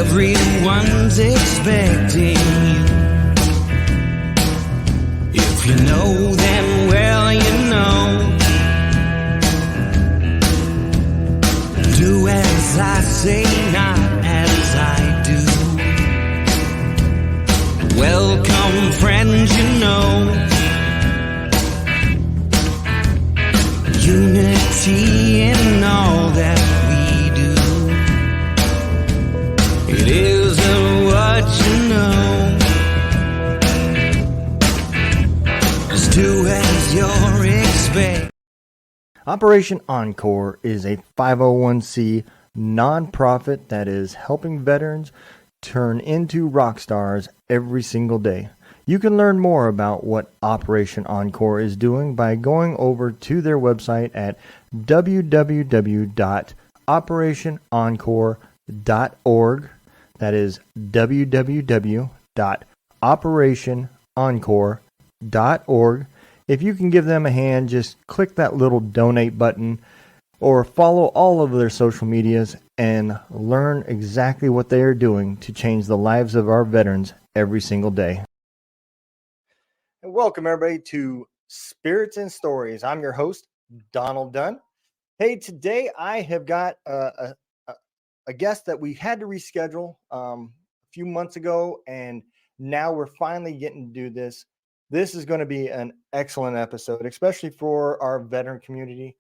Everyone's expecting you. If you know, then well, you know. Do as I say, not as I do. Welcome, friends, you know. Unity in all that we do. It isn't what you know. Just do as you're expected. Operation Encore is a 501c nonprofit that is helping veterans turn into rock stars every single day. You can learn more about what Operation Encore is doing by going over to their website at www.operationencore.org. That is www.operationencore.org. If you can give them a hand, just click that little donate button or follow all of their social medias and learn exactly what they are doing to change the lives of our veterans every single day. And welcome everybody to Spirits and Stories. I'm your host, Donald Dunn. Hey, today I have got a guest that we had to reschedule a few months ago, and now we're finally getting to do this. This is going to be an excellent episode, especially for our veteran community.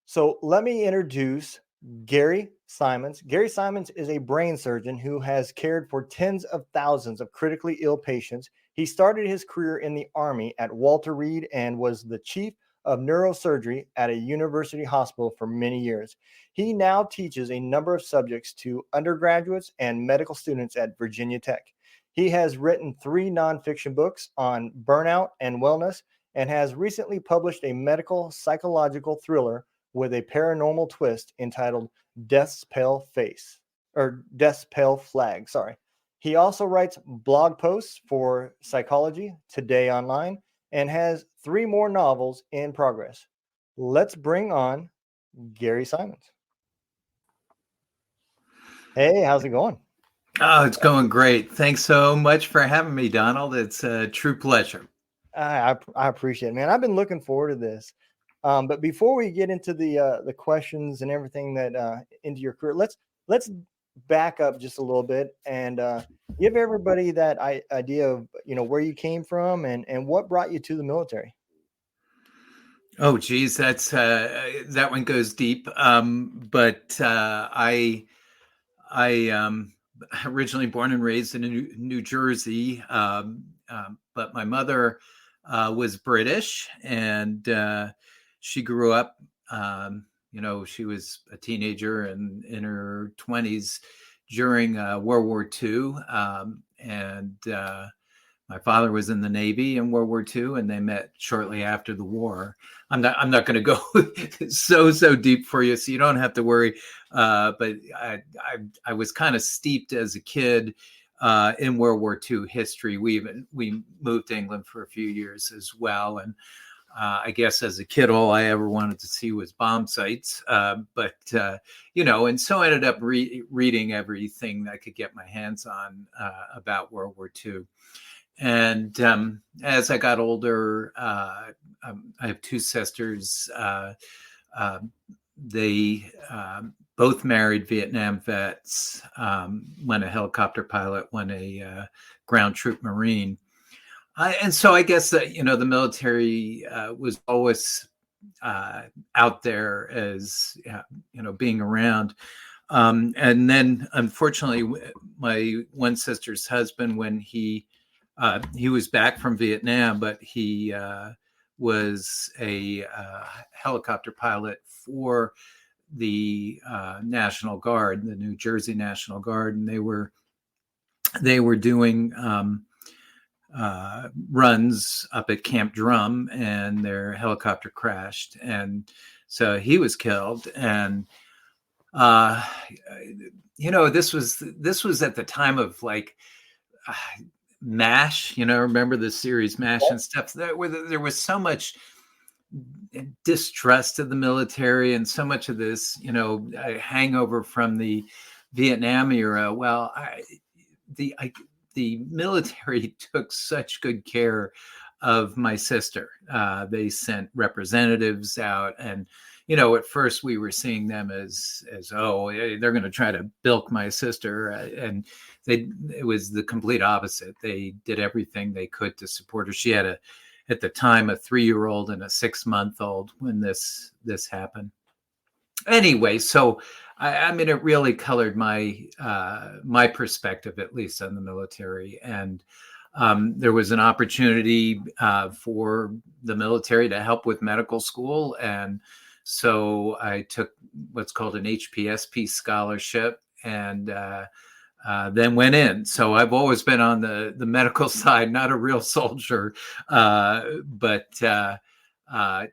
So let me introduce Gary Simons. Gary Simons is a brain surgeon who has cared for tens of thousands of critically ill patients. He started his career in the Army at Walter Reed and was the chief of neurosurgery at a university hospital for many years. He now teaches a number of subjects to undergraduates and medical students at Virginia Tech. He has written 3 nonfiction books on burnout and wellness and has recently published a medical psychological thriller with a paranormal twist entitled Death's Pale Flag. He also writes blog posts for Psychology Today Online and has 3 more novels in progress. Let's bring on Gary Simons. Hey, how's it going? Oh, it's going great. Thanks so much for having me, Donald. It's a true pleasure. I appreciate it, man. I've been looking forward to this. But before we get into the questions and everything that into your career, let's back up just a little bit and give everybody that idea of where you came from and what brought you to the military. Oh, geez, that's that one goes deep. But I originally born and raised in New Jersey, but my mother was British, and she grew up. She was a teenager and in her 20s during World War II, and my father was in the Navy in World War II, and they met shortly after the war. I'm not going to go so deep for you, so you don't have to worry. But I was kind of steeped as a kid in World War II history. We moved to England for a few years as well, and I guess as a kid, all I ever wanted to see was bomb sites. And so I ended up reading everything I could get my hands on about World War II. And as I got older, I have 2 sisters. They both married Vietnam vets, one a helicopter pilot, one a ground troop Marine. And so I guess that, the military was always out there as, being around. And then, unfortunately, my one sister's husband, when he was back from Vietnam, but he was a helicopter pilot for the National Guard, the New Jersey National Guard, and they were doing runs up at Camp Drum, and their helicopter crashed, and so he was killed. And this was at the time of like MASH. Remember the series MASH and stuff. There was so much distrust of the military and so much of this, hangover from the Vietnam era, well, the military took such good care of my sister. They sent representatives out, and at first we were seeing them as oh, they're going to try to bilk my sister, and it was the complete opposite. They did everything they could to support her. She had at the time, a 3-year-old and a 6-month-old when this happened. Anyway, so I mean, it really colored my perspective, at least on the military. And there was an opportunity for the military to help with medical school, and so I took what's called an HPSP scholarship, and then went in. So I've always been on the medical side, not a real soldier, but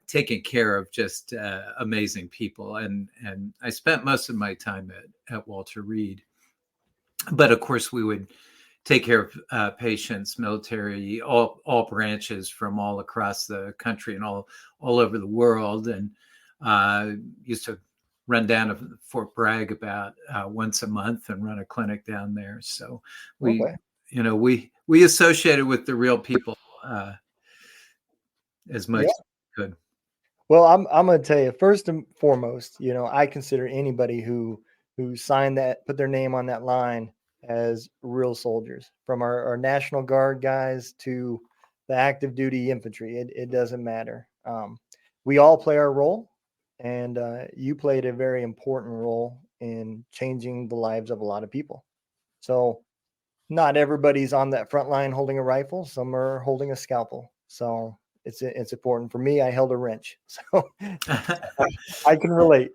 taking care of just amazing people. And I spent most of my time at Walter Reed. But of course, we would take care of patients, military, all branches from all across the country and all over the world, and used to run down to Fort Bragg about once a month and run a clinic down there. So we, Okay. we associated with the real people as much Yeah. as we could. Well, I'm going to tell you, first and foremost, I consider anybody who signed that, put their name on that line, as real soldiers, from our National Guard guys to the active duty infantry. It doesn't matter. We all play our role, and you played a very important role in changing the lives of a lot of people. So not everybody's on that front line holding a rifle. Some are holding a scalpel. So it's important. For me, I held a wrench, so I can relate.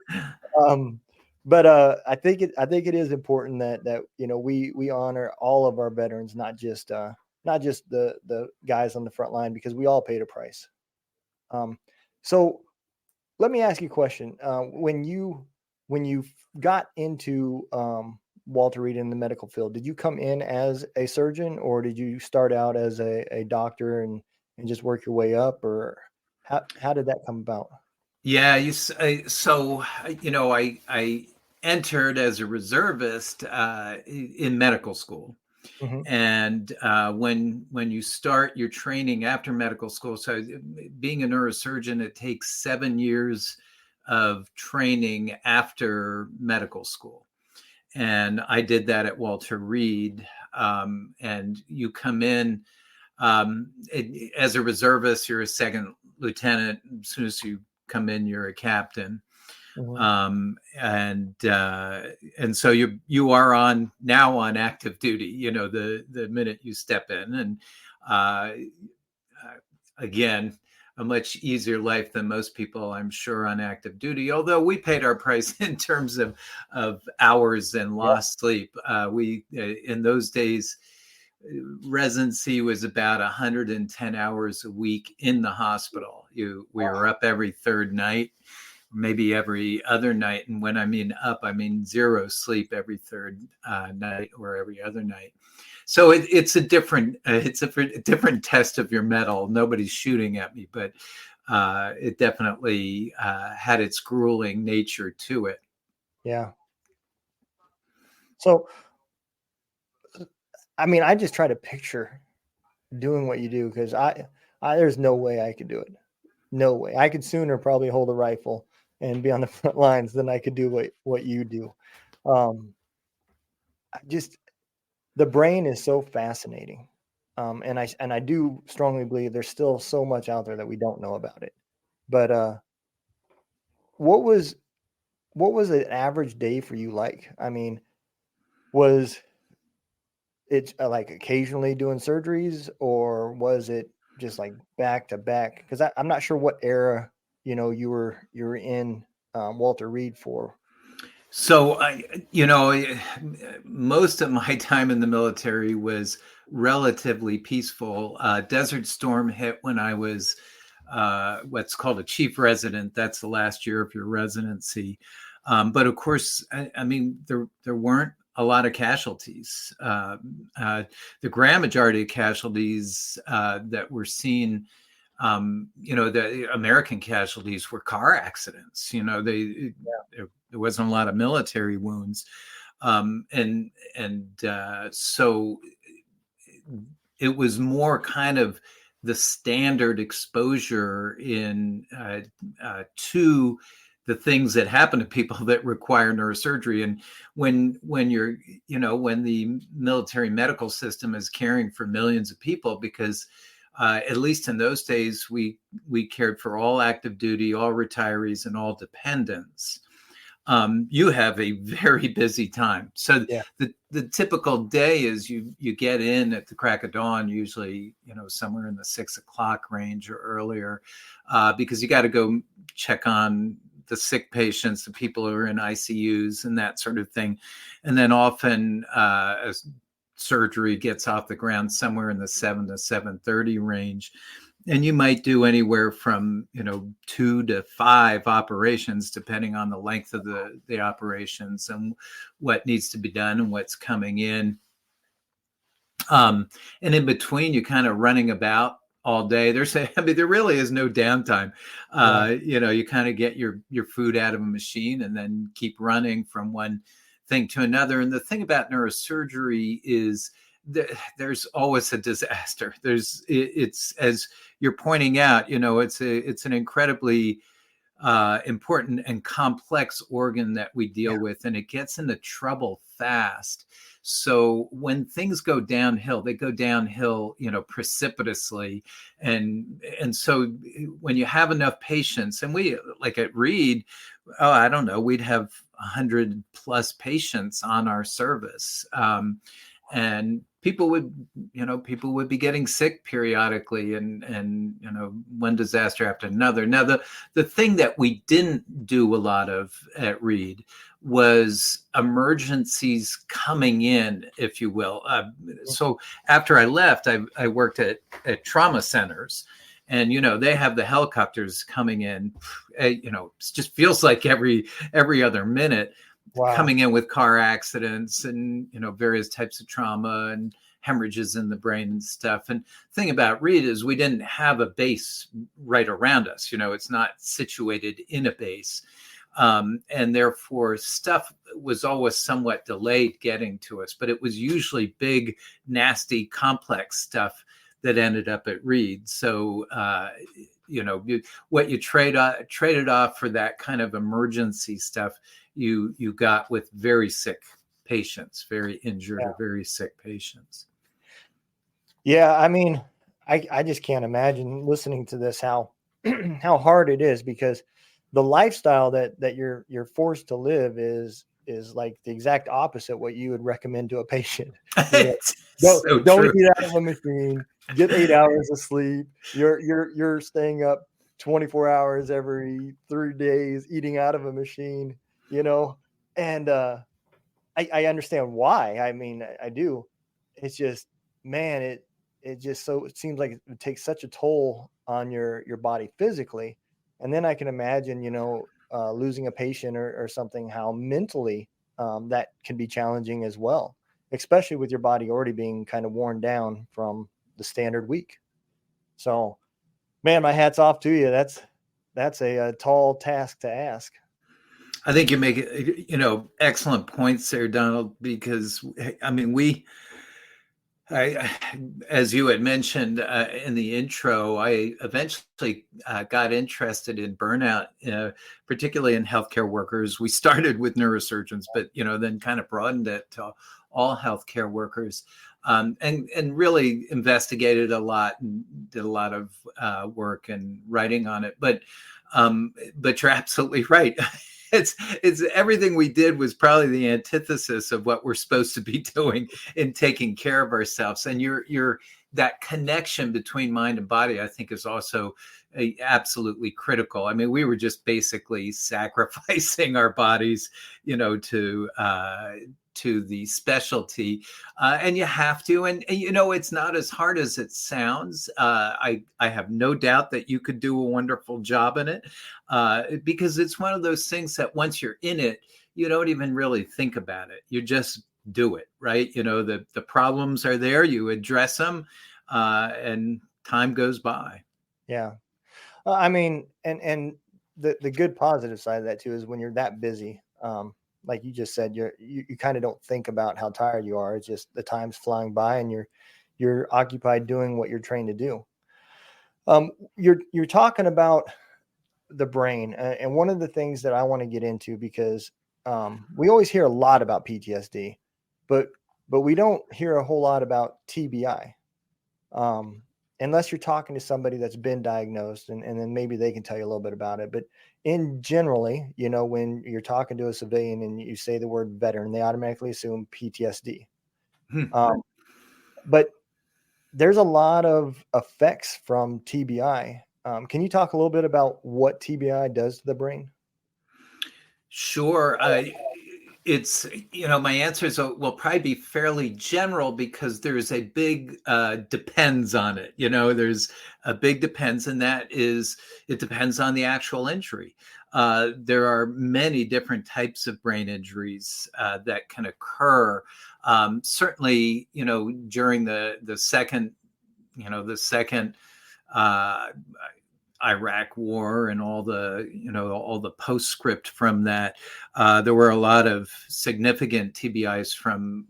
But I think it is important that we honor all of our veterans, not just the guys on the front line, because we all paid a price. So let me ask you a question. When you got into Walter Reed in the medical field, did you come in as a surgeon, or did you start out as a doctor and just work your way up, or how did that come about? Yeah, so I entered as a reservist in medical school. Mm-hmm. And when you start your training after medical school, so being a neurosurgeon, it takes 7 years of training after medical school. And I did that at Walter Reed. And you come in as a reservist, you're a second lieutenant. As soon as you come in, you're a captain. Mm-hmm. And so you are now on active duty, the minute you step in. And again, a much easier life than most people, I'm sure, on active duty, although we paid our price in terms of hours and lost sleep. We in those days, residency was about 110 hours a week in the hospital. We were up every third night, maybe every other night. And when I mean up, I mean zero sleep every third night or every other night. So it's a different test of your mettle. Nobody's shooting at me, but it definitely had its grueling nature to it. Yeah. So, I mean, I just try to picture doing what you do, because I there's no way I could do it. No way. I could sooner probably hold a rifle and be on the front lines than I could do what you do. Just the brain is so fascinating, and I do strongly believe there's still so much out there that we don't know about it. But what was an average day for you like? I mean, was it like occasionally doing surgeries, or was it just like back to back? Because I'm not sure what era you were in Walter Reed for. So most of my time in the military was relatively peaceful. Desert Storm hit when I was what's called a chief resident. That's the last year of your residency. But of course, I mean, there weren't a lot of casualties. The grand majority of casualties that were seen, the American casualties were car accidents. There wasn't a lot of military wounds. So it was more kind of the standard exposure in to the things that happen to people that require neurosurgery. And when you're, when the military medical system is caring for millions of people, because at least in those days, we cared for all active duty, all retirees, and all dependents. You have a very busy time. So Yeah. the typical day is you get in at the crack of dawn, usually, somewhere in the 6 o'clock range or earlier, because you got to go check on the sick patients, the people who are in ICUs and that sort of thing. And then often surgery gets off the ground somewhere in the 7 to 7:30 range. And you might do anywhere from 2 to 5 operations, depending on the length of the operations and what needs to be done and what's coming in. And in between, you kind of running about all day. There really is no downtime. You kind of get your food out of a machine and then keep running from one thing to another. And the thing about neurosurgery is there's always a disaster. It's as you're pointing out, it's an incredibly important and complex organ that we deal with, and it gets into trouble fast. So when things go downhill, they go downhill, precipitously. And so when you have enough patients, and we, like at Reed, I don't know, we'd have 100 plus patients on our service. And people would be getting sick periodically, and one disaster after another. Now, the thing that we didn't do a lot of at Reed was emergencies coming in, if you will. So after I left, I worked at trauma centers. And they have the helicopters coming in. It just feels like every other minute. Wow. Coming in with car accidents and various types of trauma and hemorrhages in the brain and stuff. And the thing about Reed is we didn't have a base right around us. It's not situated in a base, and therefore stuff was always somewhat delayed getting to us. But it was usually big, nasty, complex stuff that ended up at Reed. So what you traded off for that kind of emergency stuff, you got with very sick patients, very injured or very sick patients. Yeah, I mean, I just can't imagine listening to this how how hard it is, because the lifestyle that you're forced to live is like the exact opposite what you would recommend to a patient. Don't get out of a machine, get 8 hours of sleep. You're staying up 24 hours every 3 days, eating out of a machine, and I understand why. I mean, I do. It's just, man, it seems like it takes such a toll on your body physically. And then I can imagine, losing a patient or something, how mentally that can be challenging as well, especially with your body already being kind of worn down from the standard week. So, man, my hat's off to you. That's a tall task to ask. I think you make excellent points there, Donald, because I mean, as you had mentioned in the intro, I eventually got interested in burnout, particularly in healthcare workers. We started with neurosurgeons, but then kind of broadened it to all healthcare workers, and really investigated a lot and did a lot of work and writing on it. But you're absolutely right. It's everything we did was probably the antithesis of what we're supposed to be doing in taking care of ourselves. And that connection between mind and body, I think, is also absolutely critical. I mean, we were just basically sacrificing our bodies, to the specialty, and you have to, and it's not as hard as it sounds. I have no doubt that you could do a wonderful job in it, because it's one of those things that once you're in it, you don't even really think about it. You just do it, right? The problems are there, you address them, and time goes by. Yeah. I mean, and the good positive side of that too is when you're that busy, like you just said, you kind of don't think about how tired you are. It's just the time's flying by, and you're occupied doing what you're trained to do. You're talking about the brain, and one of the things that I want to get into, because we always hear a lot about PTSD, but we don't hear a whole lot about TBI, unless you're talking to somebody that's been diagnosed, and then maybe they can tell you a little bit about it. But in generally, when you're talking to a civilian and you say the word veteran, they automatically assume PTSD. But there's a lot of effects from TBI. Can you talk a little bit about what TBI does to the brain? Sure. It's, my answers will probably be fairly general because there's a big depends on it. There's a big depends, and that is, it depends on the actual injury. There are many different types of brain injuries that can occur. Certainly, during the second Iraq War and all the postscript from that, there were a lot of significant TBIs from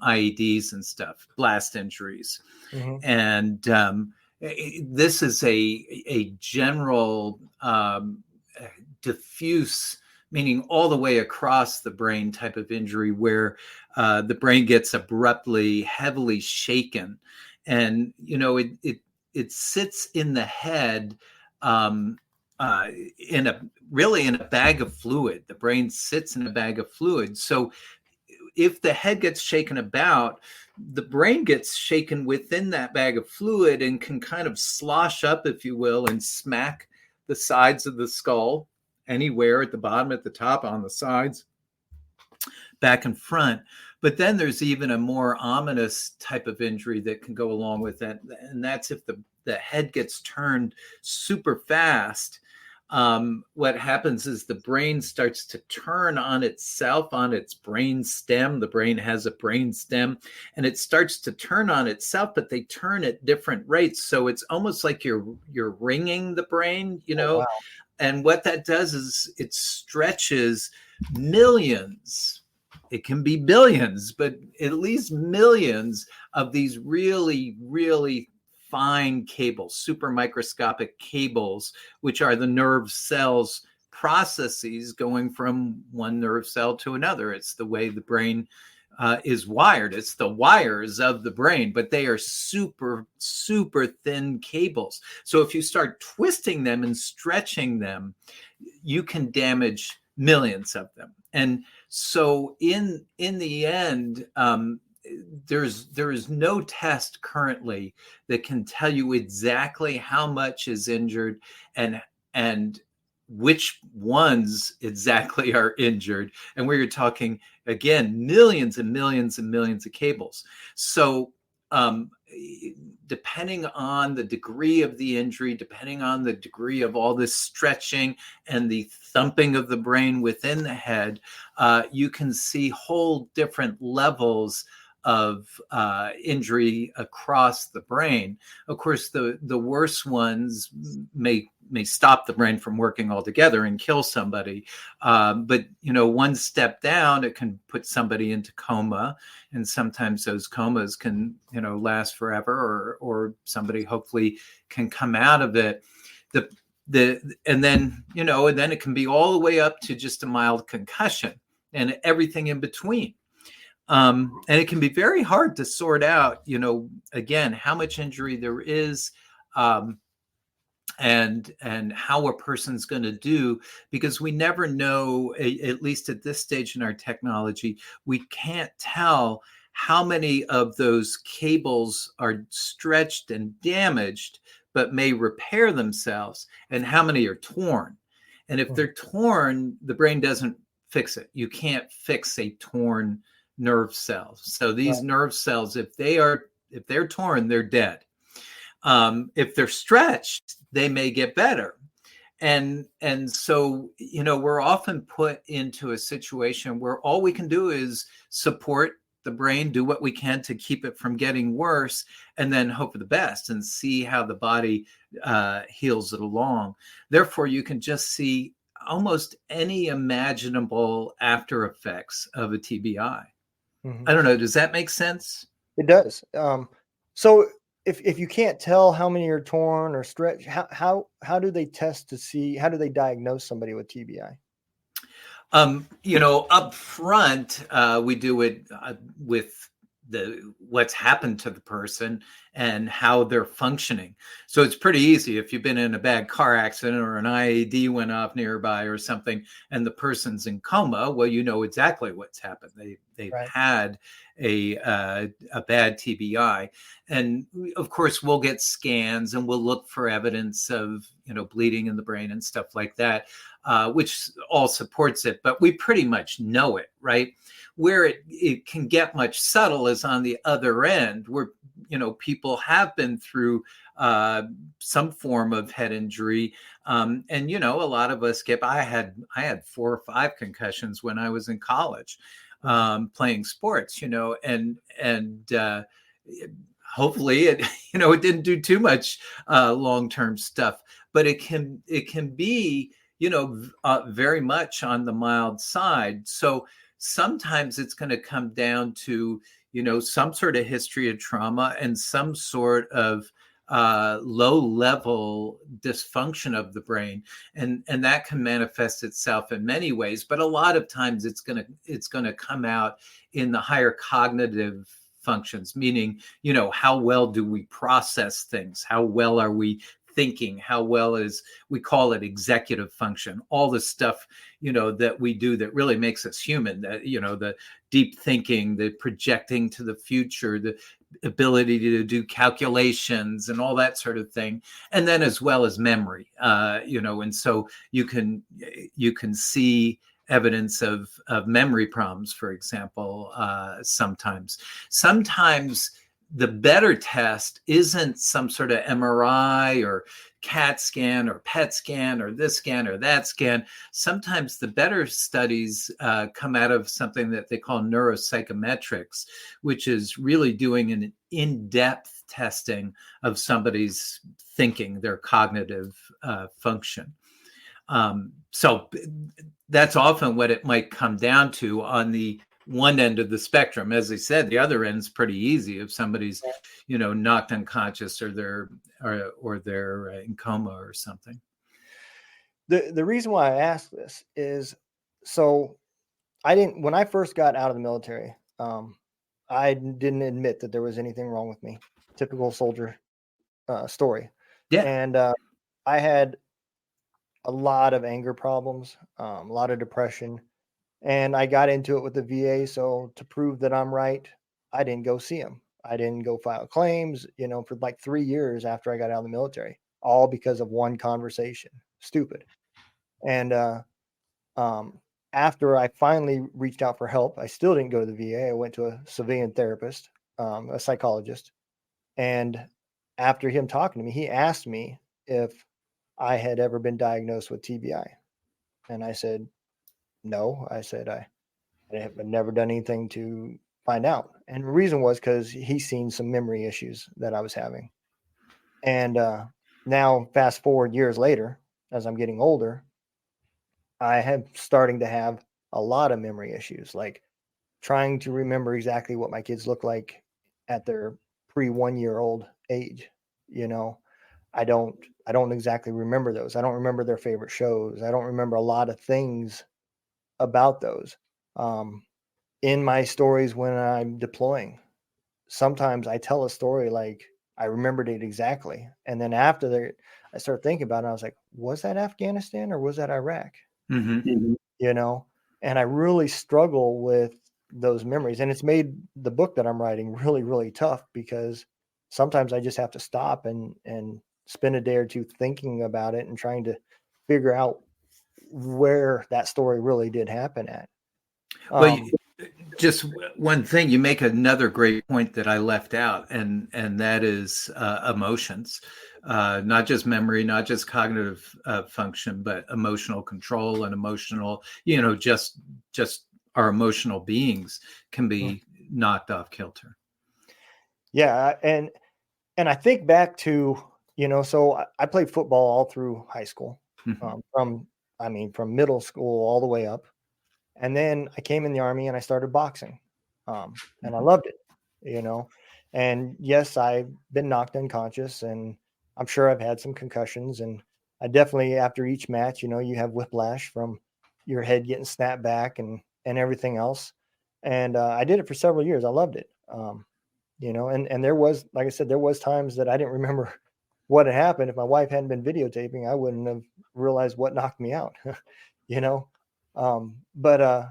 IEDs and stuff, blast injuries, and this is a general diffuse, meaning all the way across the brain type of injury where the brain gets abruptly, heavily shaken, and it sits in the head. In a bag of fluid. The brain sits in a bag of fluid. So if the head gets shaken about, the brain gets shaken within that bag of fluid and can kind of slosh up, if you will, and smack the sides of the skull anywhere, at the bottom, at the top, on the sides, back and front. But then there's even a more ominous type of injury that can go along with that, and that's if the head gets turned super fast. What happens is the brain starts to turn on itself, on its brain stem. The brain has a brain stem, and it starts to turn on itself, but they turn at different rates. So it's almost like you're ringing the brain, Oh, wow. And what that does is it stretches millions. It can be billions, but at least millions of these really, really fine cables, super microscopic cables, which are the nerve cells processes going from one nerve cell to another. It's the way the brain is wired. It's the wires of the brain, but they are super, super thin cables. So if you start twisting them and stretching them, you can damage millions of them. And so in the end, there is no test currently that can tell you exactly how much is injured and which ones exactly are injured. And where you're talking, again, millions and millions and millions of cables. So depending on the degree of the injury, depending on the degree of all this stretching and the thumping of the brain within the head, you can see whole different levels of injury across the brain. Of course, the worst ones may stop the brain from working altogether and kill somebody. But, one step down, it can put somebody into coma. And sometimes those comas can, last forever, or somebody hopefully can come out of it. And then it can be all the way up to just a mild concussion and everything in between. And it can be very hard to sort out, again, how much injury there is, and how a person's going to do, because we never know, at least at this stage in our technology, we can't tell how many of those cables are stretched and damaged, but may repair themselves, and how many are torn. And if they're torn, the brain doesn't fix it. You can't fix a torn nerve cells. So these nerve cells, if they're torn, they're dead. If they're stretched, they may get better. And so, we're often put into a situation where all we can do is support the brain, do what we can to keep it from getting worse, and then hope for the best and see how the body heals it along. Therefore, you can just see almost any imaginable after effects of a TBI. Mhm. I don't know. Does that make sense? It does. So if you can't tell how many are torn or stretched, how do they test to see? How do they diagnose somebody with TBI? Up front, we do it with what's happened to the person and how they're functioning. So it's pretty easy. If you've been in a bad car accident or an IED went off nearby or something, and the person's in coma, well, you know exactly what's happened. They've Right. had a bad TBI, and of course we'll get scans and we'll look for evidence of bleeding in the brain and stuff like that. Which all supports it, but we pretty much know it, right? Where it can get much subtle is on the other end, where people have been through some form of head injury, and a lot of us get. I had 4 or 5 concussions when I was in college, playing sports, and hopefully it it didn't do too much long-term stuff, but it can be very much on the mild side. So sometimes it's going to come down to, some sort of history of trauma and some sort of low level dysfunction of the brain. And that can manifest itself in many ways, but a lot of times it's going to come out in the higher cognitive functions, meaning, how well do we process things? How well are we thinking? How well is, we call it executive function, all the stuff that we do that really makes us human, that the deep thinking, the projecting to the future, the ability to do calculations and all that sort of thing, and then as well as memory, and so you can see evidence of memory problems, for example. Sometimes the better test isn't some sort of MRI or CAT scan or PET scan or this scan or that scan. Sometimes the better studies come out of something that they call neuropsychometrics, which is really doing an in-depth testing of somebody's thinking, their cognitive function. So that's often what it might come down to on the one end of the spectrum. As I said, the other end's pretty easy. If somebody's, knocked unconscious or they're in coma or something. The reason why I ask this is, so when I first got out of the military, I didn't admit that there was anything wrong with me. Typical soldier story. Yeah. And I had a lot of anger problems, a lot of depression, and I got into it with the VA. So to prove that I'm right, I didn't go see him. I didn't go file claims, for like 3 years after I got out of the military, all because of one conversation. Stupid. And um, after I finally reached out for help, I still didn't go to the VA. I went to a civilian therapist, a psychologist. And after him talking to me, he asked me if I had ever been diagnosed with TBI. And I said, no. I said, I have never done anything to find out. And the reason was because he's seen some memory issues that I was having. And now, fast forward years later, as I'm getting older, I am starting to have a lot of memory issues, like trying to remember exactly what my kids look like at their pre-1-year-old age. You know, I don't exactly remember those. I don't remember their favorite shows. I don't remember a lot of things about those. Um, in my stories when I'm deploying, sometimes I tell a story like I remembered it exactly, and then after that, I start thinking about it. I was like, was that Afghanistan or was that Iraq? Mm-hmm. You know, and I really struggle with those memories, and it's made the book that I'm writing really, really tough because sometimes I just have to stop and spend a day or two thinking about it and trying to figure out where that story really did happen at. Well, Um, just one thing, you make another great point that I left out, and that is emotions, not just memory, not just cognitive function, but emotional control and emotional, just our emotional beings can be knocked off kilter. yeah, and I think back to, so I played football all through high school, Mm-hmm. from I mean, from middle school all the way up. And then I came in the Army and I started boxing. And I loved it, you know. And yes, I've been knocked unconscious and I'm sure I've had some concussions. And I definitely, after each match, you know, you have whiplash from your head getting snapped back and everything else. And I did it for several years. I loved it. You know, and there was, like I said, there was times that I didn't remember what had happened. If my wife hadn't been videotaping, I wouldn't have realized what knocked me out, you know. But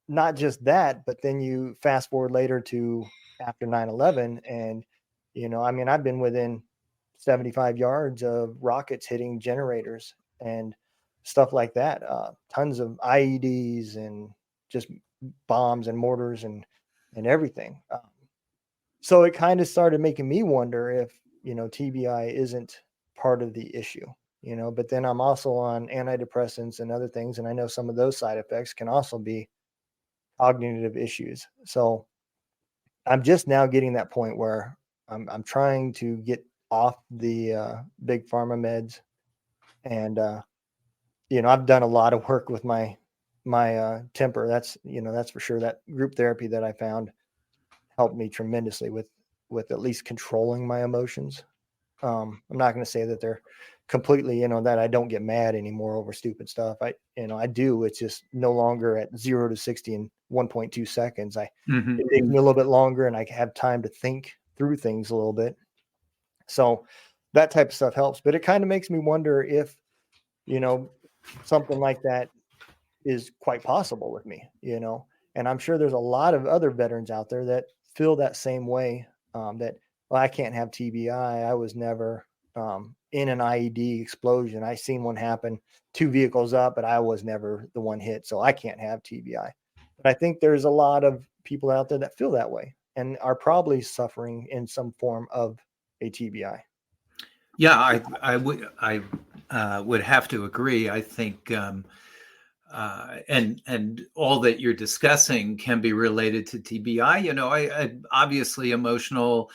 not just that, but then you fast forward later to after 9/11, and you know, I mean, I've been within 75 yards of rockets hitting generators and stuff like that. Tons of IEDs and just bombs and mortars and everything. So it kind of started making me wonder if, you know, TBI isn't part of the issue, you know. But then I'm also on antidepressants and other things, and I know some of those side effects can also be cognitive issues. So I'm just now getting that point where I'm trying to get off the big pharma meds, and you know, I've done a lot of work with my temper. That's, you know, that's for sure. That group therapy that I found helped me tremendously with at least controlling my emotions. I'm not going to say that they're completely, you know, that I don't get mad anymore over stupid stuff. You know, I do. It's just no longer at 0 to 60 in 1.2 seconds. Mhm. It takes me a little bit longer and I have time to think through things a little bit. So that type of stuff helps, but it kind of makes me wonder if, you know, something like that is quite possible with me, you know. And I'm sure there's a lot of other veterans out there that feel that same way. That, well, I can't have TBI. I was never in an IED explosion. I seen one happen, two vehicles up, but I was never the one hit, so I can't have TBI. But I think there's a lot of people out there that feel that way and are probably suffering in some form of a TBI. Yeah, I would have to agree. I think and all that you're discussing can be related to TBI. You know, I obviously emotional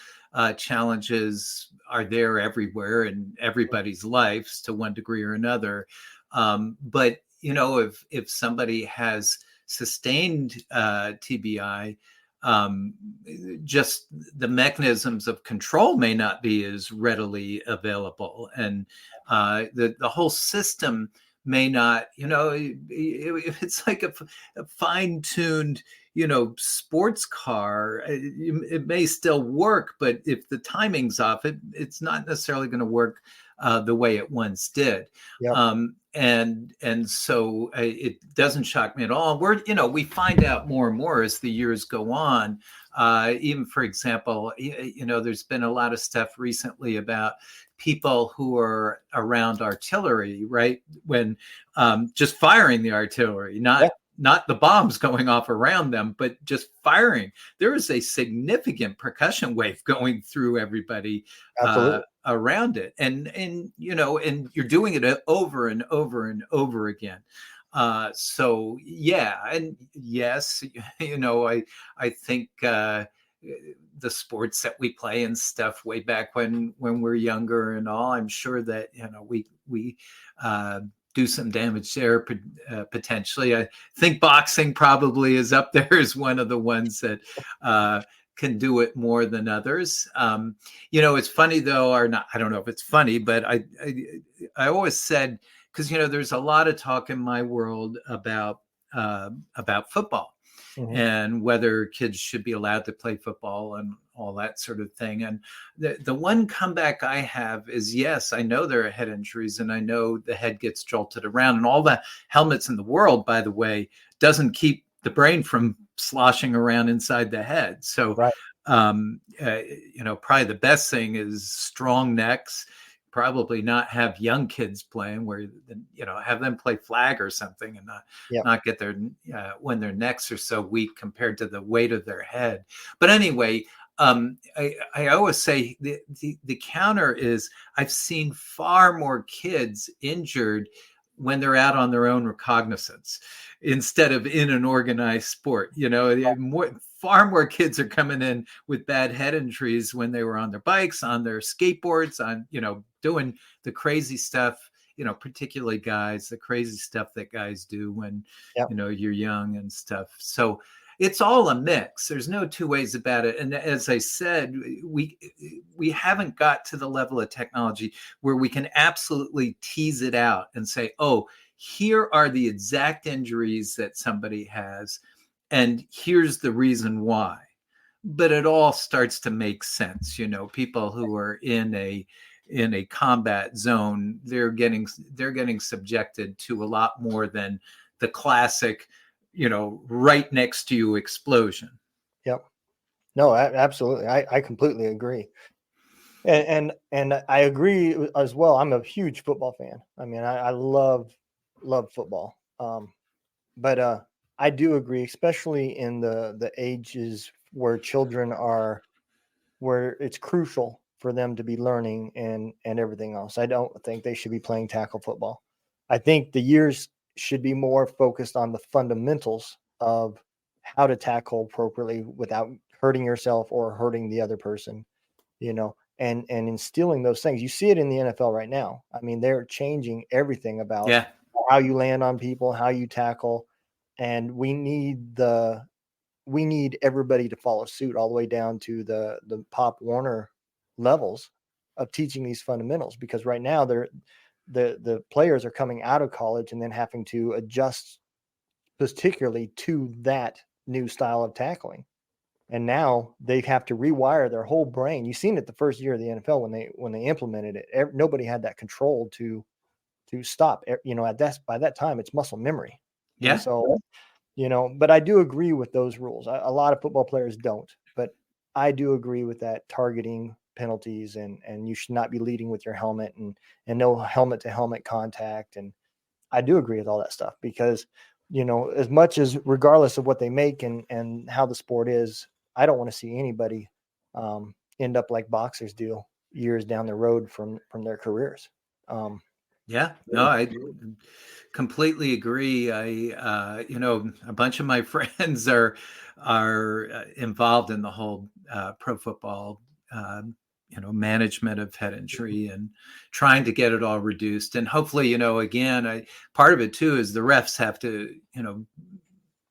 challenges are there everywhere in everybody's lives to one degree or another. But you know, if somebody has sustained TBI, um, just the mechanisms of control may not be as readily available, and the whole system may not, you know, it's like a fine-tuned, you know, sports car. It may still work, but if the timing's off, it's not necessarily going to work the way it once did. Yep. And so it doesn't shock me at all. We're, you know, we find out more and more as the years go on. Even, for example, you know, there's been a lot of stuff recently about people who are around artillery, right? When just firing the artillery, Yeah, not the bombs going off around them, but just firing. There is a significant percussion wave going through everybody absolutely. around it, and you know, and you're doing it over and over and over again. So yeah, and yes, you know, I think the sports that we play and stuff way back when we're younger and all, I'm sure that, you know, we do some damage there potentially. I think boxing probably is up there as one of the ones that can do it more than others. You know, it's funny though, or not, I don't know if it's funny, but I always said, because, you know, there's a lot of talk in my world about football Hmm. and whether kids should be allowed to play football and all that sort of thing. And the one comeback I have is, yes, I know there are head injuries and I know the head gets jolted around, and all the helmets in the world, by the way, doesn't keep the brain from sloshing around inside the head. So, Right. you know, probably the best thing is strong necks. Probably not have young kids playing, where, you know, have them play flag or something, and Yep. not get their when their necks are so weak compared to the weight of their head. But anyway, I always say the counter is, I've seen far more kids injured when they're out on their own recognizance instead of in an organized sport. You know, far more kids are coming in with bad head injuries when they were on their bikes, on their skateboards, on, you know, doing the crazy stuff particularly guys, the crazy stuff that guys do when, Yep. you're young and stuff. So it's all a mix. There's no two ways about it. And as I said, we haven't got to the level of technology where we can absolutely tease it out and say, oh, here are the exact injuries that somebody has, and here's the reason why. But it all starts to make sense. People who are in a combat zone, they're getting subjected to a lot more than the classic, right next to you explosion. Yep. No, absolutely. I completely agree. And I agree as well. I'm a huge football fan. I mean, I love football. But I do agree, especially in the ages where children are, where it's crucial for them to be learning and everything else. I don't think they should be playing tackle football. I think the years should be more focused on the fundamentals of how to tackle appropriately without hurting yourself or hurting the other person, and instilling those things. You see it in the NFL right now. I mean, they're changing everything about Yeah. how you land on people, how you tackle, and we need everybody to follow suit all the way down to the Pop Warner levels of teaching these fundamentals, because right now the players are coming out of college and then having to adjust particularly to that new style of tackling. And now they have to rewire their whole brain. You've seen it the first year of the NFL when they implemented it. Nobody had that control to stop. By that time it's muscle memory. Yeah. And so, but I do agree with those rules. A lot of football players don't, but I do agree with that targeting penalties, and you should not be leading with your helmet, and no helmet to helmet contact. And I do agree with all that stuff, because, as much as regardless of what they make and how the sport is, I don't want to see anybody end up like boxers do years down the road from their careers. Yeah, no, I completely agree. A bunch of my friends are involved in the whole pro football, management of head injury and trying to get it all reduced. And hopefully, again, part of it too is the refs have to,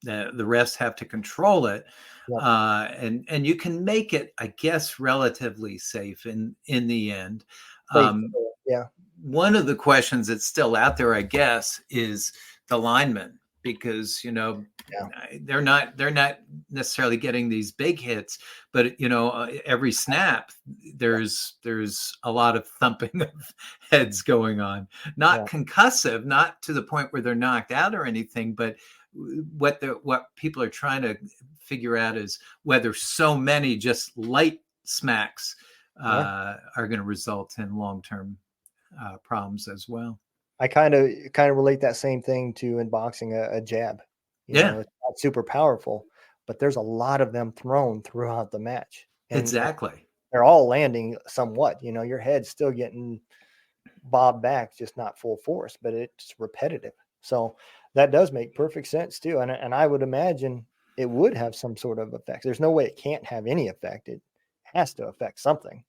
the refs have to control it. Yep. And you can make it, I guess, relatively safe in the end. Yeah. One of the questions that's still out there, I guess, is the linemen, because they're not necessarily getting these big hits, but every snap there's a lot of thumping of heads going on. Not concussive, not to the point where they're knocked out or anything, but what people are trying to figure out is whether so many just light smacks are going to result in long-term problems as well. I kind of relate that same thing to in boxing, a jab. It's not super powerful, but there's a lot of them thrown throughout the match. And exactly. They're all landing somewhat. Your head's still getting bobbed back, just not full force, but it's repetitive. So that does make perfect sense too. And I would imagine it would have some sort of effect. There's no way it can't have any effect. It has to affect something.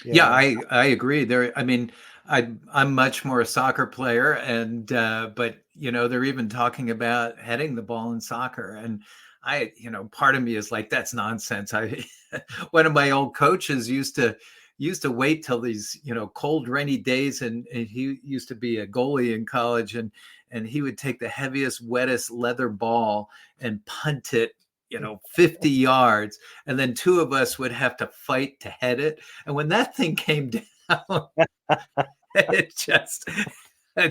I agree. I mean, I'm much more a soccer player, and but they're even talking about heading the ball in soccer, and part of me is like, that's nonsense. One of my old coaches used to wait till these cold, rainy days, and he used to be a goalie in college, and he would take the heaviest, wettest leather ball and punt it 50 yards, and then two of us would have to fight to head it. And when that thing came down, it's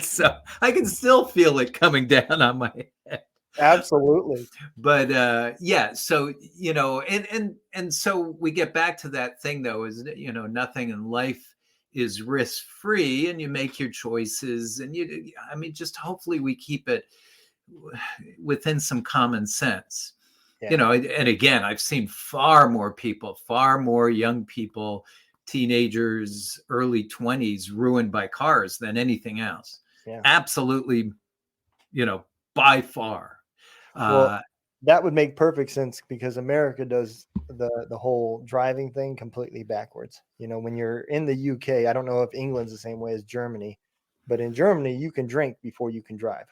so I can still feel it coming down on my head. Absolutely. But so and so we get back to that thing though, is nothing in life is risk free, and you make your choices, and just hopefully we keep it within some common sense. And again, I've seen far more young people, teenagers, early 20s ruined by cars than anything else. Absolutely, by far. Well, that would make perfect sense, because America does the whole driving thing completely backwards. When you're in the UK, I don't know if England's the same way as Germany, But in Germany, you can drink before you can drive.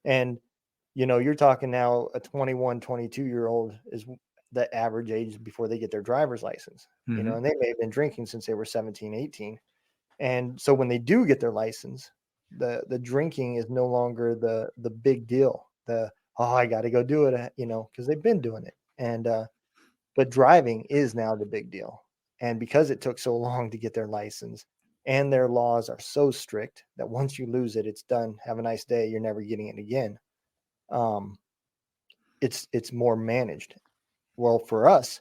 And, you're talking now a 21, 22-year-old is the average age before they get their driver's license, Mhm. and they may have been drinking since they were 17, 18. And so when they do get their license, the drinking is no longer the big deal. I got to go do it, because they've been doing it. And but driving is now the big deal. And because it took so long to get their license, and their laws are so strict that once you lose it, it's done. Have a nice day. You're never getting it again. Um, it's more managed. Well, for us,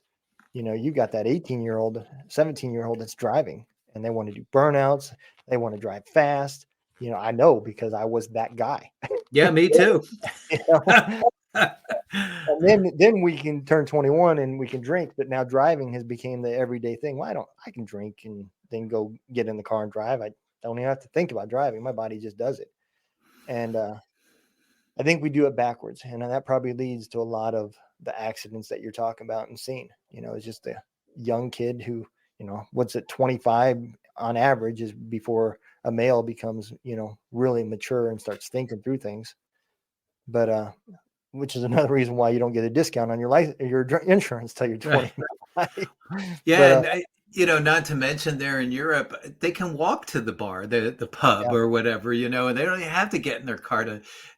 you got that 18-year-old, 17-year-old that's driving, and they want to do burnouts. They want to drive fast. I know because I was that guy. Yeah, me too. You know? And then we can turn 21 and we can drink, but now driving has become the everyday thing. I can drink and then go get in the car and drive. I don't even have to think about driving. My body just does it. And I think we do it backwards, and that probably leads to a lot of the accidents that you're talking about and seeing. It's just a young kid who, what's it, 25 on average is before a male becomes, really mature and starts thinking through things. But which is another reason why you don't get a discount on your insurance till you're Right. 25. Yeah, But and not to mention there in Europe, they can walk to the bar, the pub yeah, or whatever, and they don't even have to get in their car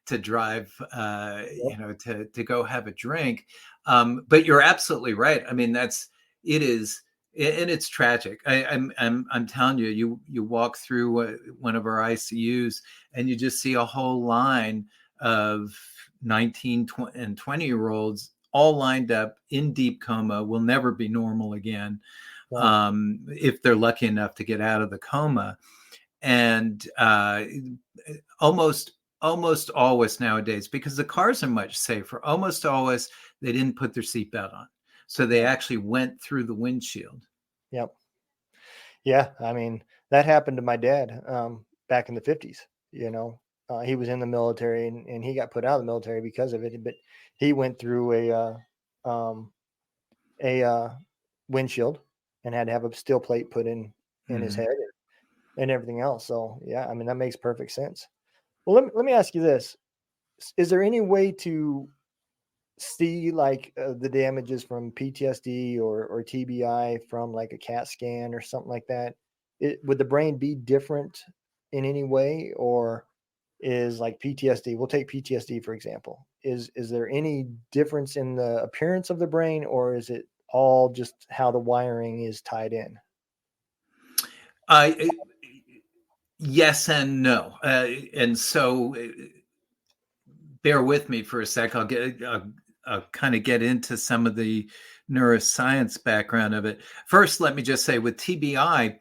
to drive, yep, to go have a drink. But you're absolutely right. I mean, it is, and it's tragic. I'm telling you, you walk through one of our ICUs and you just see a whole line of 19 and 20-year-olds all lined up in deep coma, will never be normal again, yeah, if they're lucky enough to get out of the coma. And almost always nowadays, because the cars are much safer, almost always they didn't put their seatbelt on, so they yep, actually went through the windshield. yep. Yeah, I mean, that happened to my dad back in the 50s. He was in the military, and he got put out of the military because of it. But he went through um, a windshield and had to have a steel plate put in his Mhm. head and everything else. So, yeah, I mean, that makes perfect sense. Well, let me ask you this. Is there any way to see like the damages from PTSD or TBI from like a CAT scan or something like that? Would the brain be different in any way, or is like PTSD? We'll take PTSD for example. Is there any difference in the appearance of the brain, or is it all just how the wiring is tied in? I Yes and no, and so bear with me for a sec. I'll kind of get into some of the neuroscience background of it. First, let me just say with TBI,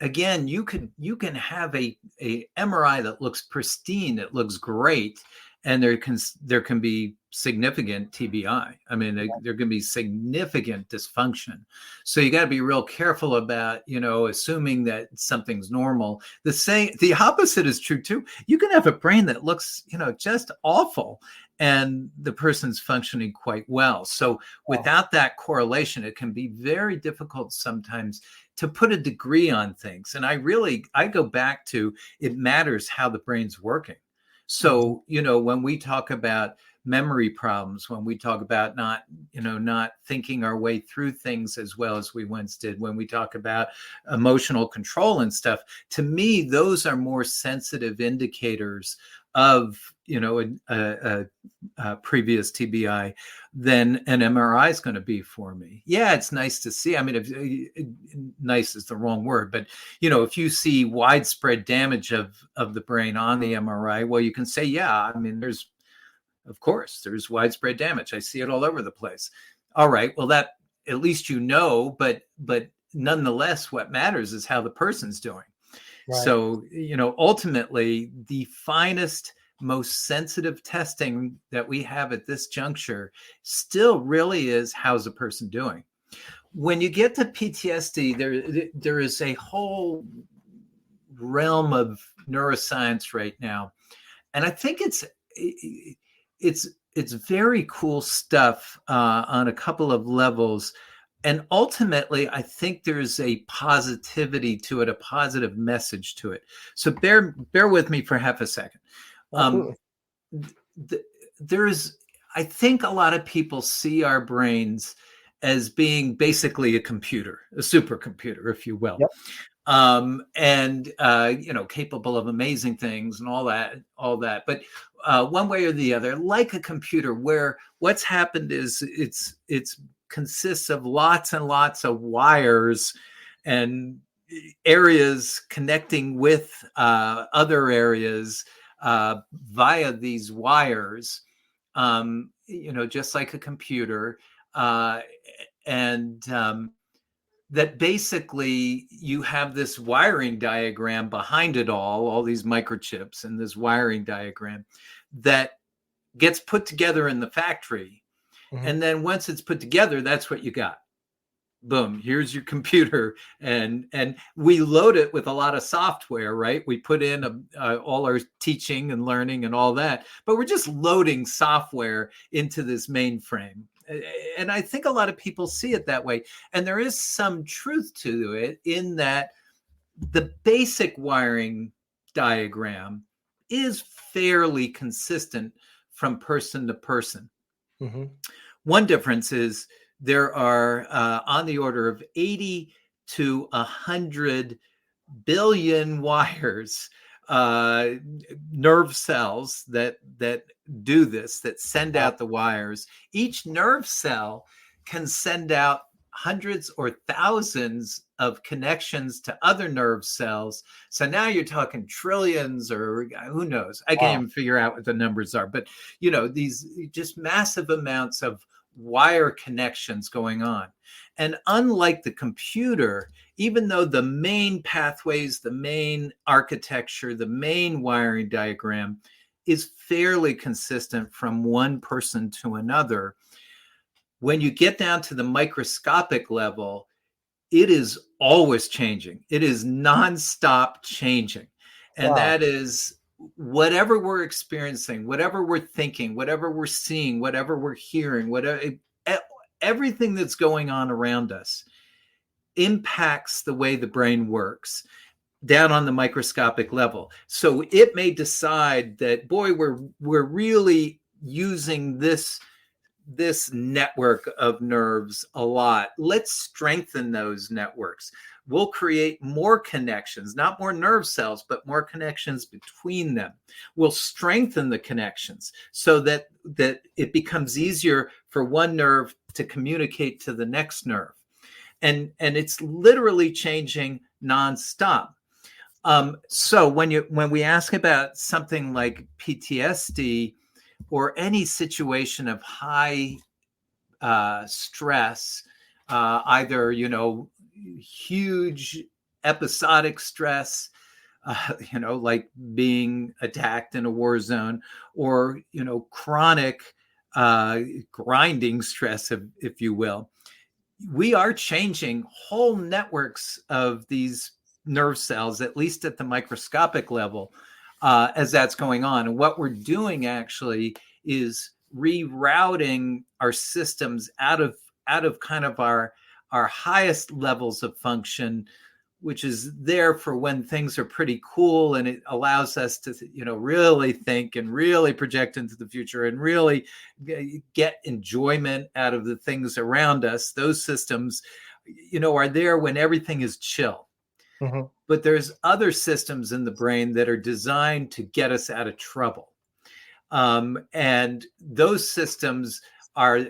again, you can have a MRI that looks pristine, it looks great, and there can be significant TBI. I mean, there can be significant dysfunction. So you got to be real careful about assuming that something's normal. The opposite is true too. You can have a brain that looks just awful, and the person's functioning quite well. So Oh, without that correlation, it can be very difficult sometimes to put a degree on things. And I go back to, it matters how the brain's working. mhm, So, when we talk about memory problems, when we talk about not thinking our way through things as well as we once did, when we talk about emotional control and stuff, to me, those are more sensitive indicators of, a previous TBI than an MRI is going to be for me. Yeah, it's nice to see. I mean, nice is the wrong word, but if you see widespread damage of the brain on the MRI, well, you can say, yeah, I mean, of course, there's widespread damage. I see it all over the place. All right, well, that at least but nonetheless, what matters is how the person's doing. right, So, ultimately, the finest, most sensitive testing that we have at this juncture still really is, how's a person doing? When you get to PTSD, there is a whole realm of neuroscience right now, and I think it's very cool stuff on a couple of levels. and ultimately, I think there's a positivity to it, a positive message to it. So bear with me for half a second. Um, Absolutely. th- there's, I think a lot of people see our brains as being basically a computer, a supercomputer, if you will, Yep. and capable of amazing things and all that. But one way or the other, like a computer, where what's happened is it's consists of lots and lots of wires and areas connecting with other areas via these wires, just like a computer. Uh, and that basically you have this wiring diagram behind it all these microchips and this wiring diagram that gets put together in the factory. Hmm. And then once it's put together, that's what you got. Boom, here's your computer. And we load it with a lot of software, right? We put in all our teaching and learning and all that, but we're just loading software into this mainframe. And I think a lot of people see it that way, and there is some truth to it in that the basic wiring diagram is fairly consistent from person to person. Hmm. One difference is there are on the order of 80 to 100 billion wires, uh, nerve cells that do this, that send Wow. out the wires. Each nerve cell can send out hundreds or thousands of connections to other nerve cells. So now you're talking trillions, or who knows? I can't Wow. even figure out what the numbers are. But these just massive amounts of wire connections going on. And unlike the computer, even though the main pathways, the main architecture, the main wiring diagram is fairly consistent from one person to another, when you get down to the microscopic level, it is always changing. It is nonstop changing. And Wow. that is whatever we're experiencing, whatever we're thinking, whatever we're seeing, whatever we're hearing, everything that's going on around us impacts the way the brain works down on the microscopic level. So it may decide that, boy, we're really using this network of nerves a lot. Let's strengthen those networks. We'll create more connections, not more nerve cells, but more connections between them. We'll strengthen the connections so that it becomes easier for one nerve to communicate to the next nerve. And it's literally changing nonstop. So when we ask about something like PTSD or any situation of high stress, either huge episodic stress, like being attacked in a war zone, or chronic grinding stress, if you will, we are changing whole networks of these nerve cells, at least at the microscopic level, as that's going on. And what we're doing actually is rerouting our systems out of kind of our highest levels of function, which is there for when things are pretty cool, and it allows us to really think and really project into the future and really get enjoyment out of the things around us. Those systems are there when everything is chill. Hmm. But there's other systems in the brain that are designed to get us out of trouble, and those systems are